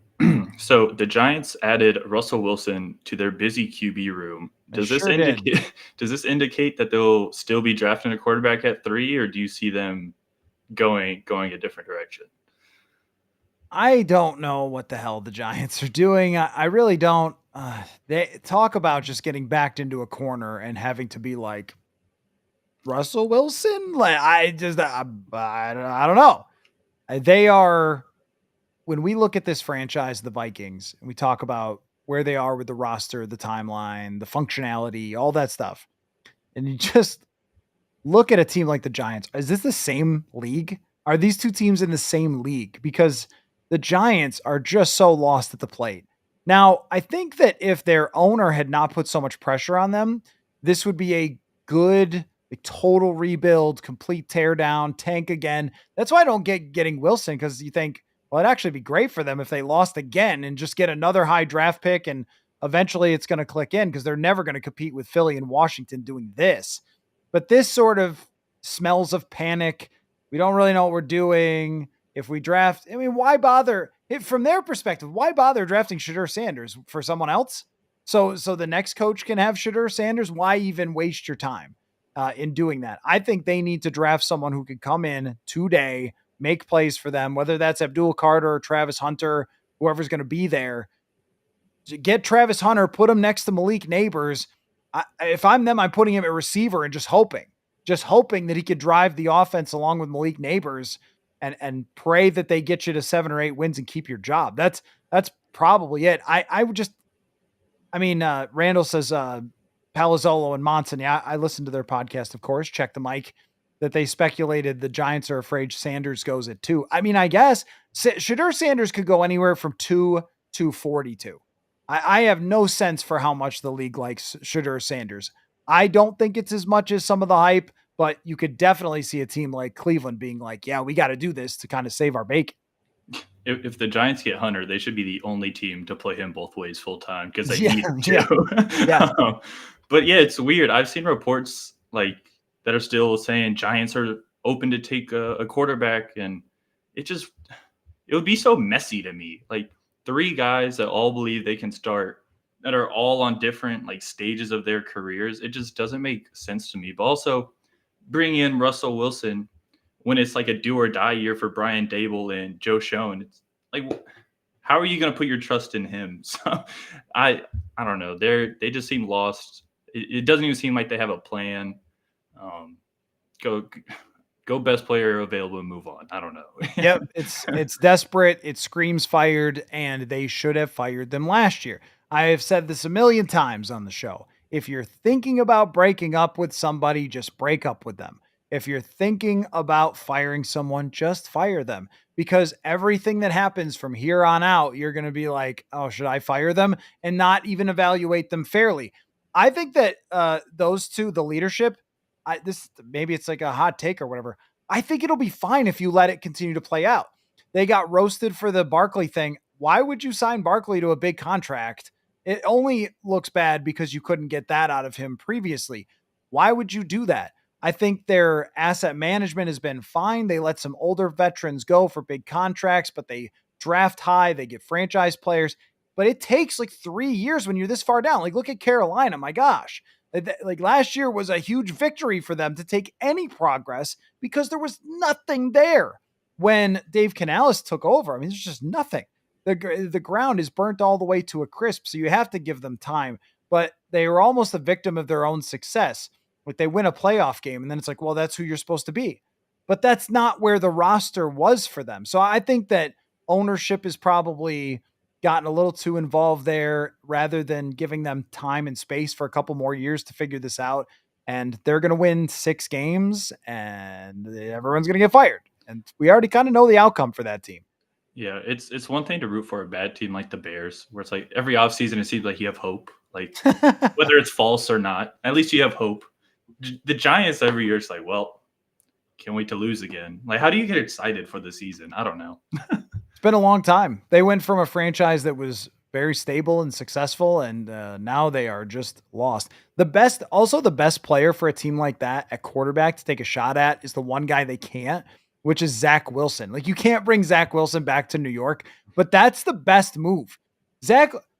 So the Giants added Russell Wilson to their busy QB room. Does this indicate that they'll still be drafting a quarterback at 3, or do you see them going a different direction? I don't know what the hell the Giants are doing. I really don't. They talk about just getting backed into a corner and having to be like Russell Wilson. Like I don't know. They are. When we look at this franchise, the Vikings, and we talk about where they are with the roster, the timeline, the functionality, all that stuff, and you just look at a team like the Giants. Is this the same league? Are these two teams in the same league? Because the Giants are just so lost at the plate. Now, I think that if their owner had not put so much pressure on them, this would be a good, total rebuild, complete teardown, tank again. That's why I don't get getting Wilson, because you think, well, it'd actually be great for them if they lost again and just get another high draft pick, and eventually it's going to click in because they're never going to compete with Philly and Washington doing this. But this sort of smells of panic. We don't really know what we're doing. If we draft, I mean, why bother? From their perspective, why bother drafting Shedeur Sanders for someone else? So the next coach can have Shedeur Sanders. Why even waste your time in doing that? I think they need to draft someone who can come in today, make plays for them, whether that's Abdul Carter or Travis Hunter, whoever's going to be there. Get Travis Hunter, put him next to Malik Neighbors. If I'm them, I'm putting him at receiver and just hoping that he could drive the offense along with Malik Neighbors and pray that they get you to 7 or 8 wins and keep your job. That's probably it. Randall says Palazzolo and Monson. Yeah, I listened to their podcast, of course. Check the mic. That they speculated the Giants are afraid Sanders goes at 2. I mean, I guess Shedeur Sanders could go anywhere from 2 to 42. I have no sense for how much the league likes Shedeur Sanders. I don't think it's as much as some of the hype, but you could definitely see a team like Cleveland being like, yeah, we got to do this to kind of save our bacon. If the Giants get Hunter, they should be the only team to play him both ways full time because they need him to. Yeah. But yeah, it's weird. I've seen reports like that are still saying Giants are open to take a quarterback, and it would be so messy to me. Like 3 guys that all believe they can start, that are all on different like stages of their careers. It just doesn't make sense to me. But also bring in Russell Wilson when it's like a do or die year for Brian Dable and Joe Schoen. It's like, how are you going to put your trust in him? So I don't know. They just seem lost. It doesn't even seem like they have a plan. Go best player available and move on. I don't know. Yep. It's desperate. It screams fired, and they should have fired them last year. I have said this a million times on the show. If you're thinking about breaking up with somebody, just break up with them. If you're thinking about firing someone, just fire them, because everything that happens from here on out, you're going to be like, oh, should I fire them, and not even evaluate them fairly. I think that those two, the leadership, this maybe it's like a hot take or whatever. I think it'll be fine if you let it continue to play out. They got roasted for the Barkley thing. Why would you sign Barkley to a big contract? It only looks bad because you couldn't get that out of him previously. Why would you do that? I think their asset management has been fine. They let some older veterans go for big contracts, but they draft high, they get franchise players. But it takes like 3 years when you're this far down. Like, look at Carolina. My gosh. Like last year was a huge victory for them to take any progress because there was nothing there when Dave Canales took over. I mean, there's just nothing. The ground is burnt all the way to a crisp, so you have to give them time. But they were almost a victim of their own success. Like, they win a playoff game, and then it's like, well, that's who you're supposed to be. But that's not where the roster was for them. So I think that ownership has probably gotten a little too involved there rather than giving them time and space for a couple more years to figure this out. And they're going to win 6 games, and everyone's going to get fired. And we already kind of know the outcome for that team. Yeah, it's one thing to root for a bad team like the Bears, where it's like every offseason it seems like you have hope. Like, whether it's false or not, at least you have hope. The Giants every year, it's like, well, can't wait to lose again. Like, how do you get excited for the season? I don't know. It's been a long time. They went from a franchise that was very stable and successful, and now they are just lost. The best player for a team like that at quarterback to take a shot at is the one guy they can't, which is Zach Wilson. Like, you can't bring Zach Wilson back to New York, but that's the best move.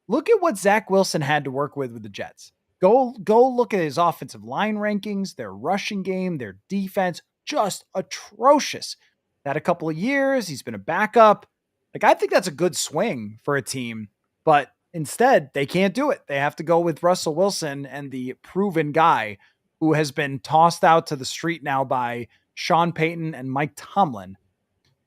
Look at what Zach Wilson had to work with the Jets. Go look at his offensive line rankings, their rushing game, their defense, just atrocious. Had a couple of years, he's been a backup. Like, I think that's a good swing for a team, but instead they can't do it. They have to go with Russell Wilson and the proven guy who has been tossed out to the street now by Sean Payton and Mike Tomlin,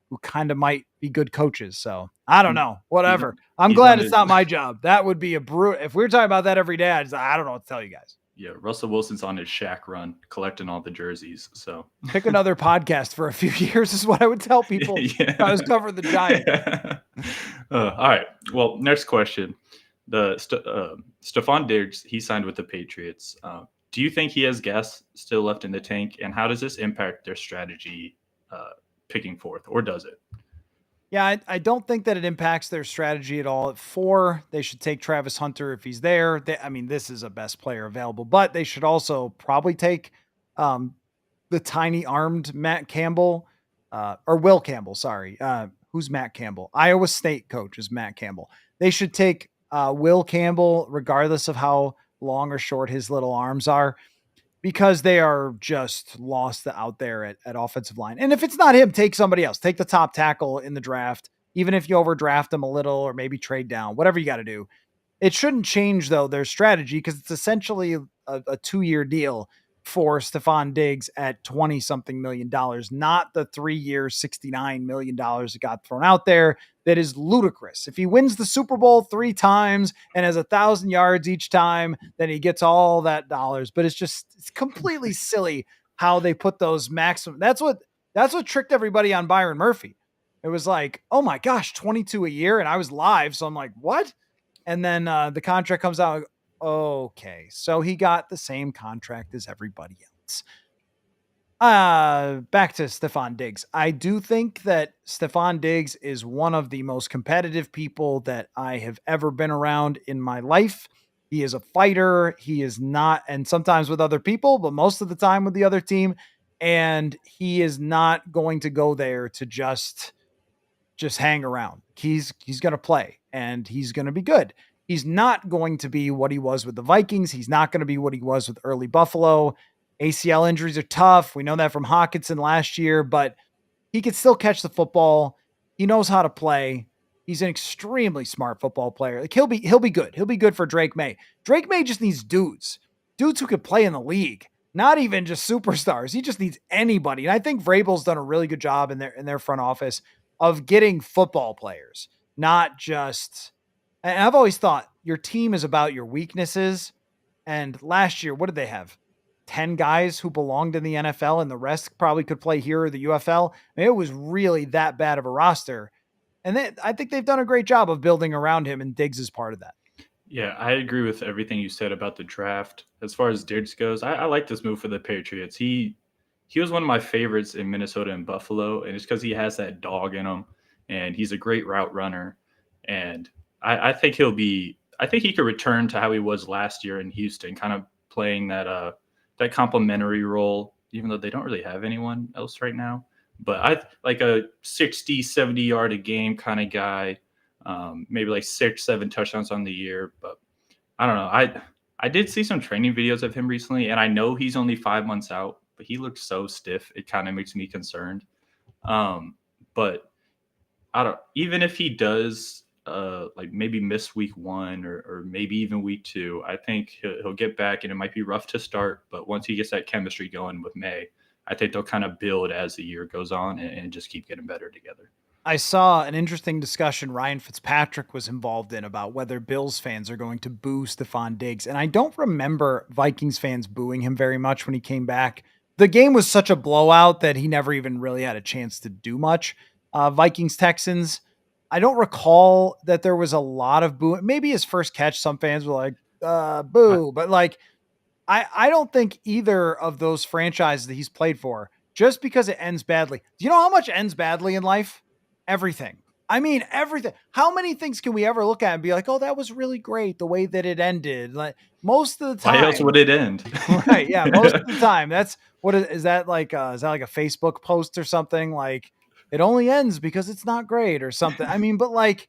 who kind of might be good coaches. So I don't know, whatever. I'm glad it's not my job. That would be a brute. If we were talking about that every day, I don't know what to tell you guys. Yeah, Russell Wilson's on his Shaq run, collecting all the jerseys. So pick another podcast for a few years is what I would tell people. Yeah. I was covering the Giants. All right. Well, next question. Stefon Diggs, he signed with the Patriots. Do you think he has gas still left in the tank? And how does this impact their strategy picking fourth, or does it? Yeah, I don't think that it impacts their strategy at all. At 4, they should take Travis Hunter if he's there. This is a best player available, but they should also probably take the tiny armed Matt Campbell, or Will Campbell, sorry. Who's Matt Campbell? Iowa State coach is Matt Campbell. They should take Will Campbell, regardless of how long or short his little arms are, because they are just lost out there at offensive line. And if it's not him, take somebody else. Take the top tackle in the draft, even if you overdraft them a little or maybe trade down, whatever you got to do. It shouldn't change, though, their strategy, because it's essentially a 2-year deal for Stefon Diggs at $20-something million, not the 3-year $69 million that got thrown out there. That is ludicrous. If he wins the Super Bowl 3 times and has 1,000 yards each time, then he gets all that dollars. But it's completely silly how they put those maximum. That's what tricked everybody on Byron Murphy. It was like, oh my gosh, 22 a year. And I was live. So I'm like, what? And then the contract comes out. Okay, so he got the same contract as everybody else. Back to Stefon Diggs. I do think that Stefon Diggs is one of the most competitive people that I have ever been around in my life. He is a fighter. He is not, and sometimes with other people, but most of the time with the other team. And he is not going to go there to just hang around. He's going to play, and he's going to be good. He's not going to be what he was with the Vikings. He's not going to be what he was with early Buffalo. ACL injuries are tough. We know that from Hockenson last year, but he can still catch the football. He knows how to play. He's an extremely smart football player. Like, he'll be good. He'll be good for Drake May. Drake May just needs dudes who could play in the league, not even just superstars. He just needs anybody. And I think Vrabel's done a really good job in their front office of getting football players, not just. And I've always thought your team is about your weaknesses. And last year, what did they have? 10 guys who belonged in the NFL and the rest probably could play here or the UFL. I mean, it was really that bad of a roster. And I think they've done a great job of building around him, and Diggs is part of that. Yeah, I agree with everything you said about the draft. As far as Diggs goes, I like this move for the Patriots. He was one of my favorites in Minnesota and Buffalo, and it's because he has that dog in him, and he's a great route runner. And I think he'll be. I think he could return to how he was last year in Houston, kind of playing that complementary role, even though they don't really have anyone else right now. But I like a 60, 70 yard a game kind of guy. Maybe like 6, 7 touchdowns on the year. But I don't know. I did see some training videos of him recently, and I know he's only 5 months out, but he looks so stiff. It kind of makes me concerned. But I don't. Even if he does, like maybe miss week 1 or maybe even week 2, I think he'll get back, and it might be rough to start. But once he gets that chemistry going with May, I think they'll kind of build as the year goes on and just keep getting better together. I saw an interesting discussion Ryan Fitzpatrick was involved in about whether Bills fans are going to boo Stefon Diggs. And I don't remember Vikings fans booing him very much when he came back. The game was such a blowout that he never even really had a chance to do much. Vikings Texans, I don't recall that there was a lot of boo. Maybe his first catch, some fans were like, boo. But like, I don't think either of those franchises that he's played for, just because it ends badly. Do you know how much ends badly in life? Everything. I mean, everything. How many things can we ever look at and be like, oh, that was really great the way that it ended? Like most of the time. Why else would it end? Right. Yeah. Most of the time. That's what is that like? Is that like a Facebook post or something? Like it only ends because it's not great or something. I mean, but like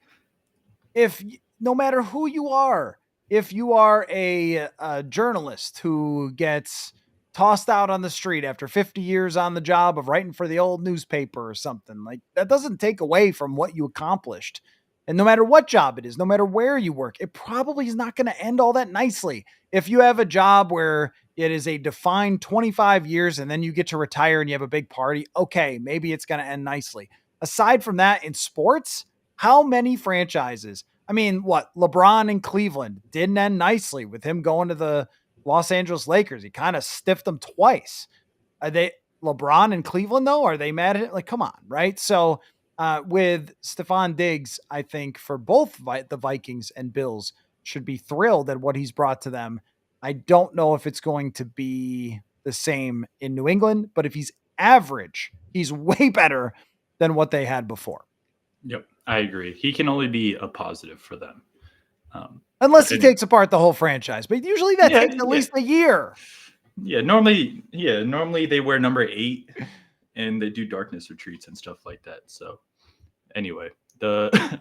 if no matter who you are, if you are a journalist who gets tossed out on the street after 50 years on the job of writing for the old newspaper or something, like that doesn't take away from what you accomplished. And no matter what job it is, no matter where you work, it probably is not going to end all that nicely. If you have a job where it is a defined 25 years and then you get to retire and you have a big party, okay, maybe it's going to end nicely. Aside from that, in sports, how many franchises? I mean, what? LeBron in Cleveland didn't end nicely with him going to the Los Angeles Lakers. He kind of stiffed them twice. Are they LeBron in Cleveland though? Are they mad at it? Like, come on, right? So with Stefon Diggs, I think for both the Vikings and Bills should be thrilled at what he's brought to them. I don't know if it's going to be the same in New England, but if he's average, he's way better than what they had before. Yep, I agree. He can only be a positive for them. Unless he takes apart the whole franchise, but usually that takes at least a year. Yeah, normally they wear number 8 and they do darkness retreats and stuff like that. So anyway,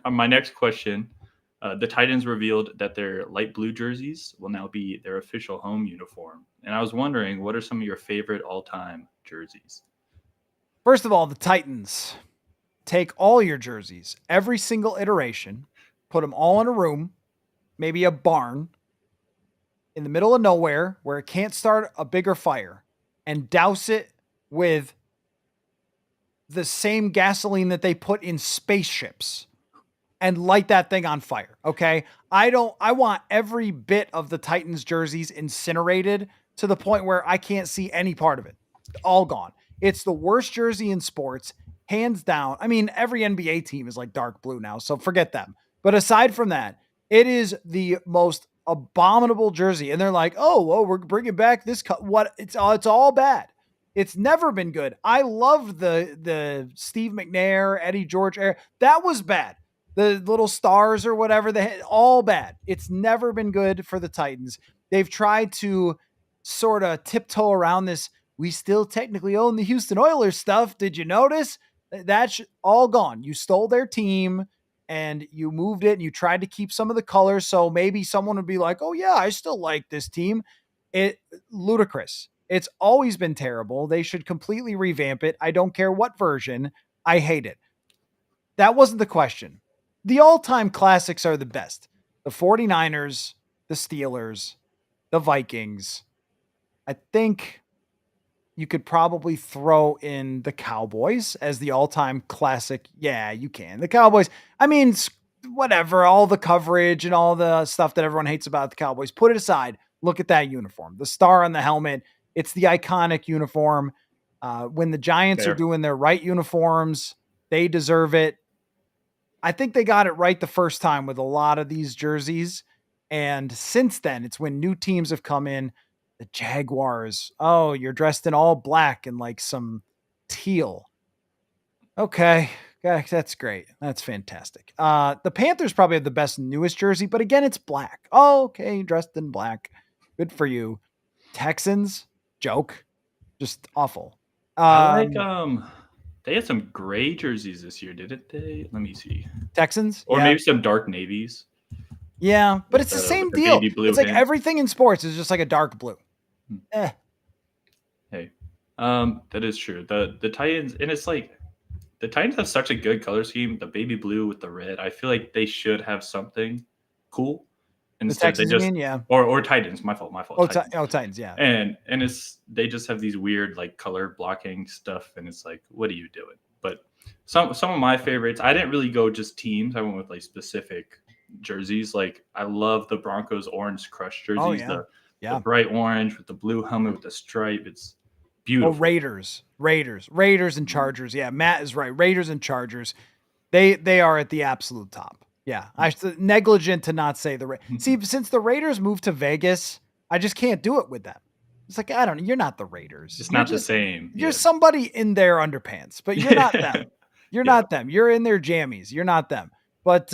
my next question, the Titans revealed that their light blue jerseys will now be their official home uniform. And I was wondering, what are some of your favorite all-time jerseys? First of all, the Titans take all your jerseys, every single iteration, put them all in a room, maybe a barn in the middle of nowhere where it can't start a bigger fire, and douse it with the same gasoline that they put in spaceships and light that thing on fire. Okay. I want every bit of the Titans jerseys incinerated to the point where I can't see any part of it. All gone. It's the worst jersey in sports, hands down. I mean, every NBA team is like dark blue now, so forget them. But aside from that, it is the most abominable jersey. And they're like, oh, we're bringing back this. What? It's all bad. It's never been good. I loved the Steve McNair, Eddie George era. That was bad. The little stars or whatever, all bad. It's never been good for the Titans. They've tried to sort of tiptoe around this. We still technically own the Houston Oilers stuff. Did you notice? That's all gone. You stole their team and you moved it and you tried to keep some of the colors. So maybe someone would be like, oh yeah, I still like this team. Ludicrous. It's always been terrible. They should completely revamp it. I don't care what version. I hate it. That wasn't the question. The all-time classics are the best. The 49ers, the Steelers, the Vikings. I think you could probably throw in the Cowboys as the all-time classic. Yeah, you can. The Cowboys, I mean, whatever, all the coverage and all the stuff that everyone hates about the Cowboys, put it aside. Look at that uniform. The star on the helmet. It's the iconic uniform. When the Giants are Fair. doing their right uniforms, they deserve it. I think they got it right the first time with a lot of these jerseys. And since then, it's when new teams have come in. The Jaguars. Oh, you're dressed in all black and like some teal. Okay. That's great. That's fantastic. The Panthers probably have the best newest jersey, but again, it's black. Oh, okay. Dressed in black. Good for you. Texans, joke. Just awful. I like Um, they had some gray jerseys this year, didn't they? Let me see. Texans, Or yeah. maybe some dark navies Yeah, but with it's the same the deal. baby blue It's like hint. everything in sports is just like a dark blue. Eh. Hey. That is true. The Titans, and it's like the Titans have such a good color scheme, the baby blue with the red. I feel like they should have something cool. The Instead they Texans, you just mean? Yeah. or Titans, my fault, Titans. Titans, yeah. And it's they just have these weird like color blocking stuff, and it's like, what are you doing? But some of my favorites, I didn't really go just teams. I went with like specific jerseys. Like I love the Broncos orange crush Oh jerseys, yeah. the Yeah. bright orange with the blue helmet with the stripe. It's Oh, beautiful. Raiders and Chargers. Yeah, Matt is right. Raiders and Chargers. They are at the absolute top. Yeah. I negligent to not say See, since the Raiders moved to Vegas, I just can't do it with them. It's like, I don't know. You're not the Raiders. It's You're not the just same. you're Yeah. somebody in their underpants, but you're not them. You're Yeah. not them. You're in their jammies. You're not them. But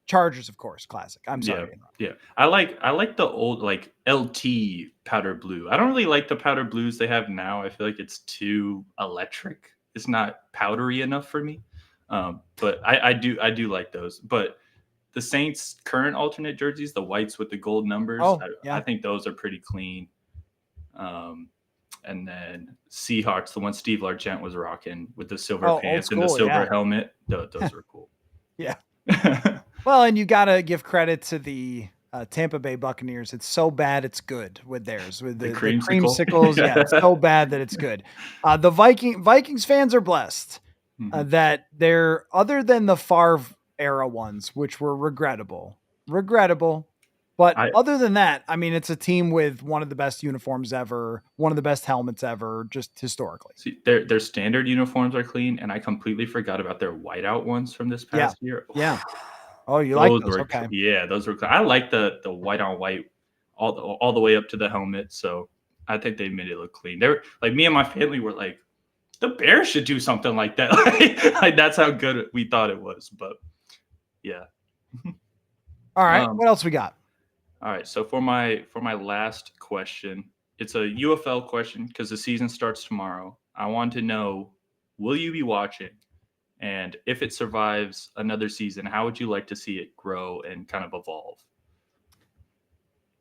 Chargers, of course, classic. I'm sorry. to interrupt. Yeah. I like the old like LT powder blue. I don't really like the powder blues they have now. I feel like it's too electric. It's not powdery enough for me. But I do like those. But the Saints current alternate jerseys, the whites with the gold numbers, Oh, I yeah. think those are pretty clean. And then Seahawks, the one Steve Largent was rocking with the silver Oh, old pants and the school, silver yeah. helmet. Those were cool. Yeah. Well, and you got to give credit to the Tampa Bay Buccaneers. It's so bad it's good with theirs, with the creamsicles. Yeah, it's so bad that it's good. The Vikings fans are blessed that they're, other than the Favre era ones, which were regrettable. But other than that, I mean, it's a team with one of the best uniforms ever, one of the best helmets ever, just historically. See, their standard uniforms are clean, and I completely forgot about their whiteout ones from this past year. Yeah. Oh, you like those? Okay. Yeah, those were. I like the white on white all the way up to the helmet. So I think they made it look clean. They're like, me and my family were like, the Bears should do something like that. like that's how good we thought it was. But yeah. All right. What else we got? All right. So for my last question, it's a UFL question because the season starts tomorrow. I want to know, will you be watching? And if it survives another season, how would you like to see it grow and kind of evolve?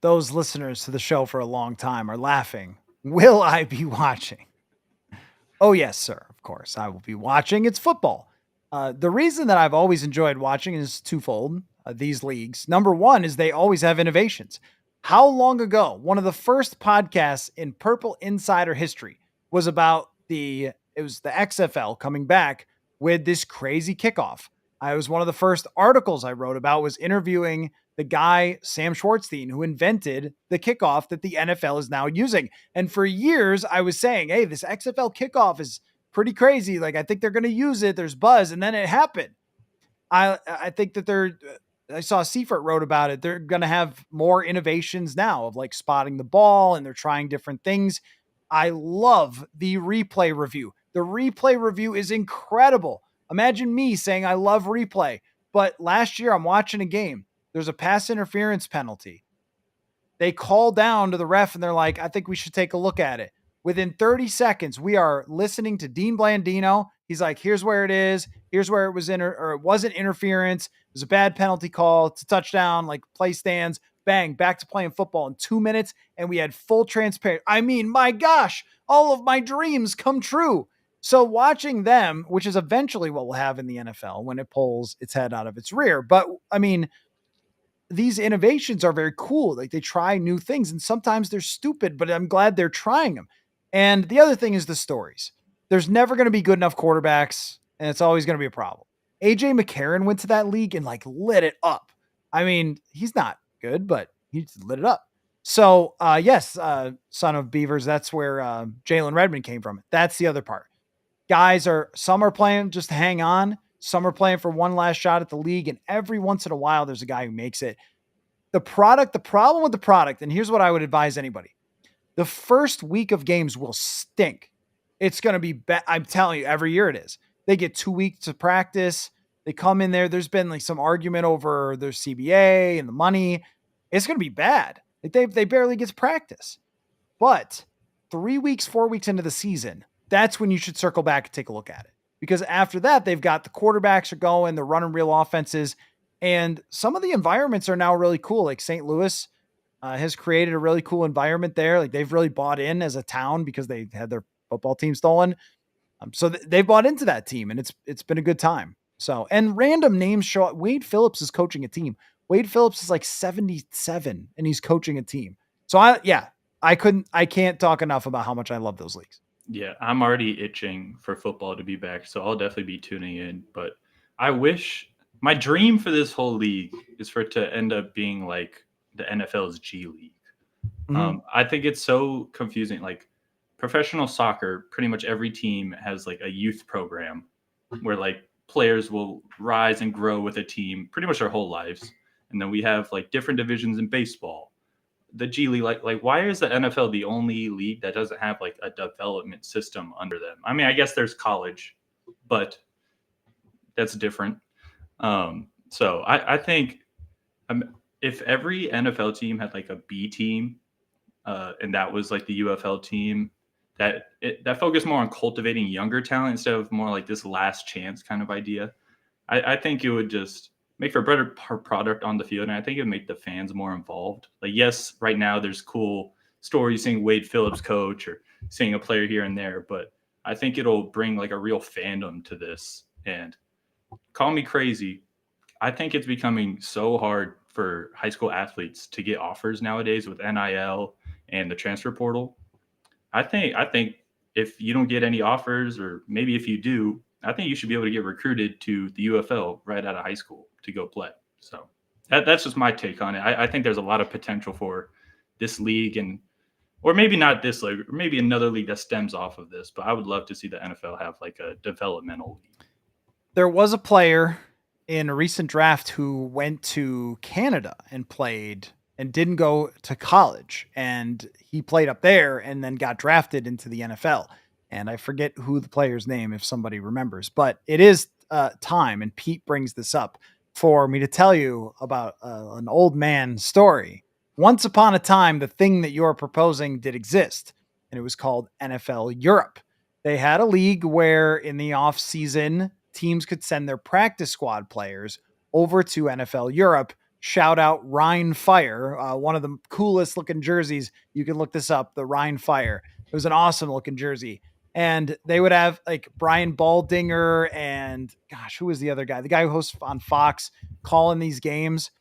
Those listeners to the show for a long time are laughing. Will I be watching? Oh, yes, sir. Of course, I will be watching. It's football. The reason that I've always enjoyed watching is twofold. These leagues. Number one is they always have innovations. How long ago? One of the first podcasts in Purple Insider history was about it was the XFL coming back with this crazy kickoff. It was one of the first articles I wrote about was interviewing the guy, Sam Schwartzstein, who invented the kickoff that the NFL is now using. And for years I was saying, hey, this XFL kickoff is pretty crazy. Like, I think they're going to use it. There's buzz. And then it happened. I think that I saw Seifert wrote about it. They're going to have more innovations now of like spotting the ball, and they're trying different things. I love the replay review. The replay review is incredible. Imagine me saying I love replay, but last year I'm watching a game. There's a pass interference penalty. They call down to the ref and they're like, I think we should take a look at it. Within 30 seconds, we are listening to Dean Blandino. He's like, here's where it is. Here's where it was or it wasn't interference. It was a bad penalty call. It's a touchdown, like play stands, bang, back to playing football in 2 minutes. And we had full transparency. I mean, my gosh, all of my dreams come true. So watching them, which is eventually what we'll have in the NFL when it pulls its head out of its rear. But I mean, these innovations are very cool. Like, they try new things and sometimes they're stupid, but I'm glad they're trying them. And the other thing is the stories. There's never going to be good enough quarterbacks, and it's always going to be a problem. AJ McCarron went to that league and like lit it up. I mean, he's not good, but he lit it up. So, yes, son of beavers, that's where Jalen Redmond came from. That's the other part. Some are playing just to hang on. Some are playing for one last shot at the league. And every once in a while, there's a guy who makes it. The problem with the product, and here's what I would advise anybody. The first week of games will stink. It's going to be bad. I'm telling you, every year it is. They get 2 weeks to practice. They come in there. There's been like some argument over their CBA and the money. It's going to be bad. They barely get to practice. But 3 weeks, 4 weeks into the season, that's when you should circle back and take a look at it. Because after that, they've got the quarterbacks are going, they're running real offenses. And some of the environments are now really cool. Like St. Louis has created a really cool environment there. Like they've really bought in as a town because they had their football team stolen. So they've bought into that team, and it's been a good time. So, and random names show up. Wade Phillips is coaching a team. Wade Phillips is like 77 and he's coaching a team. So I can't talk enough about how much I love those leagues. Yeah, I'm already itching for football to be back, so I'll definitely be tuning in. But I wish my dream for this whole league is for it to end up being like the NFL's G League. I think it's so confusing. Like professional soccer, pretty much every team has like a youth program where like players will rise and grow with a team pretty much their whole lives. And then we have like different divisions in baseball. The G League, like why is the NFL the only league that doesn't have like a development system under them? I mean, I guess there's college, but that's different. So I think if every NFL team had like a B team, and that was like the UFL team, that focused more on cultivating younger talent instead of more like this last chance kind of idea. I think it would just make for a better product on the field, and I think it would make the fans more involved. Like, yes, right now there's cool stories seeing Wade Phillips coach or seeing a player here and there, but I think it'll bring like a real fandom to this. And call me crazy, I think it's becoming so hard for high school athletes to get offers nowadays with NIL and the transfer portal. I think if you don't get any offers, or maybe if you do, I think you should be able to get recruited to the UFL right out of high school to go play. So that's just my take on it. I think there's a lot of potential for this league, or maybe not this league, or maybe another league that stems off of this. But I would love to see the NFL have like a developmental league. There was a player in a recent draft who went to Canada and played and didn't go to college, and he played up there and then got drafted into the NFL. And I forget who the player's name, if somebody remembers, but it is time. And Pete brings this up for me to tell you about an old man story. Once upon a time, the thing that you're proposing did exist, and it was called NFL Europe. They had a league where in the off season, teams could send their practice squad players over to NFL Europe. Shout out Rhine Fire, one of the coolest looking jerseys. You can look this up, the Rhine Fire. It was an awesome looking jersey. And they would have like Brian Baldinger and gosh, who was the other guy? The guy who hosts on Fox calling these games.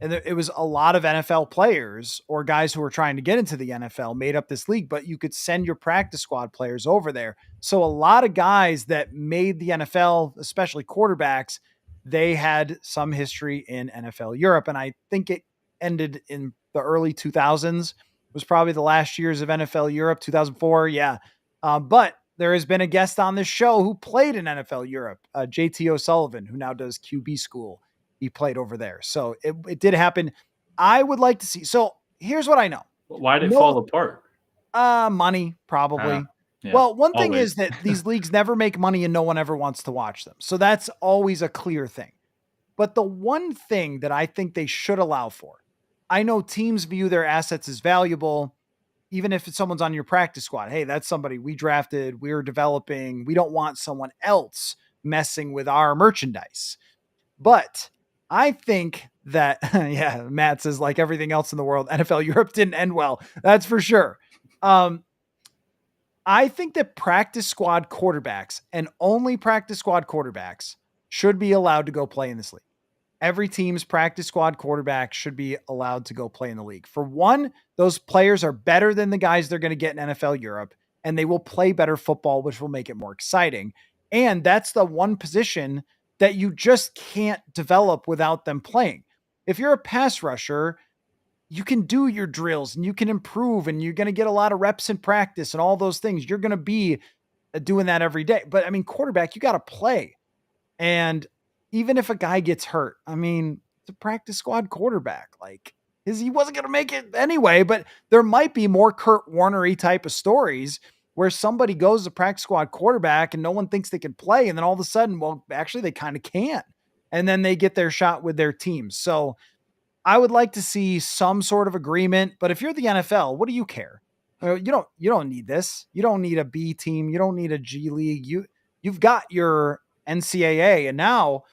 And it was a lot of NFL players or guys who were trying to get into the NFL made up this league, but you could send your practice squad players over there. So a lot of guys that made the NFL, especially quarterbacks, they had some history in NFL Europe. And I think it ended in the early 2000s, was probably the last years of NFL Europe, 2004. Yeah. But there has been a guest on this show who played in NFL Europe, JT O'Sullivan, who now does QB school. He played over there. So it did happen. I would like to see. So here's what I know. Why did it fall apart? Money, probably. Yeah, well, one thing always. is that these leagues never make money and no one ever wants to watch them. So that's always a clear thing. But the one thing that I think they should allow for, I know teams view their assets as valuable, even if it's someone's on your practice squad. Hey, that's somebody we drafted, we're developing. We don't want someone else messing with our merchandise. But I think that, yeah, Matt says, like everything else in the world, NFL Europe didn't end well. That's for sure. I think that practice squad quarterbacks and only practice squad quarterbacks should be allowed to go play in this league. Every team's practice squad quarterback should be allowed to go play in the league. For one, those players are better than the guys they're going to get in NFL Europe, and they will play better football, which will make it more exciting. And that's the one position that you just can't develop without them playing. If you're a pass rusher, you can do your drills and you can improve and you're going to get a lot of reps in practice and all those things. You're going to be doing that every day. But I mean, quarterback, you got to play. And even if a guy gets hurt, I mean, it's a practice squad quarterback. Like he wasn't going to make it anyway, but there might be more Kurt Warner-y type of stories where somebody goes to practice squad quarterback and no one thinks they can play. And then all of a sudden, well, actually they kind of can. And then they get their shot with their teams. So I would like to see some sort of agreement, but if you're the NFL, what do you care? You don't need this. You don't need a B team. You don't need a G League. You've got your NCAA, and now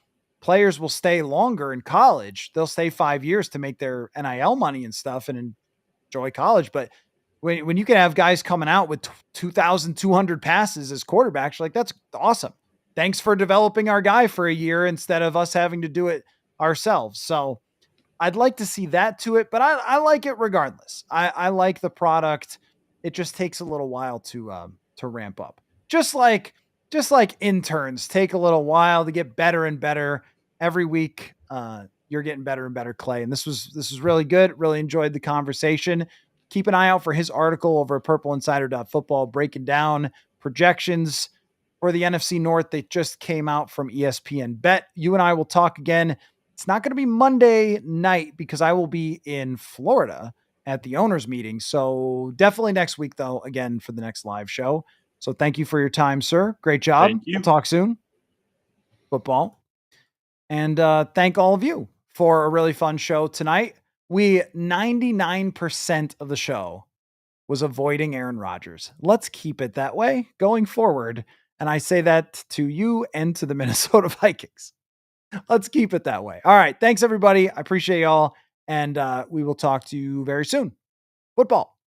players will stay longer in college. They'll stay 5 years to make their NIL money and stuff and enjoy college. But when you can have guys coming out with 2,200 passes as quarterbacks, like that's awesome. Thanks for developing our guy for a year instead of us having to do it ourselves. So I'd like to see that to it, but I like it regardless. I like the product. It just takes a little while to ramp up. Just like interns take a little while to get better and better every week. You're getting better and better, Clay. And this was really good. Really enjoyed the conversation. Keep an eye out for his article over at purpleinsider.football breaking down projections for the NFC North. They just came out from ESPN Bet. You and I will talk again. It's not going to be Monday night because I will be in Florida at the owners meeting. So definitely next week, though, again, for the next live show. So thank you for your time, sir. Great job. Thank you. We'll talk soon. Football. And thank all of you for a really fun show tonight. 99% of the show was avoiding Aaron Rodgers. Let's keep it that way going forward. And I say that to you and to the Minnesota Vikings. Let's keep it that way. All right. Thanks, everybody. I appreciate y'all. And we will talk to you very soon. Football.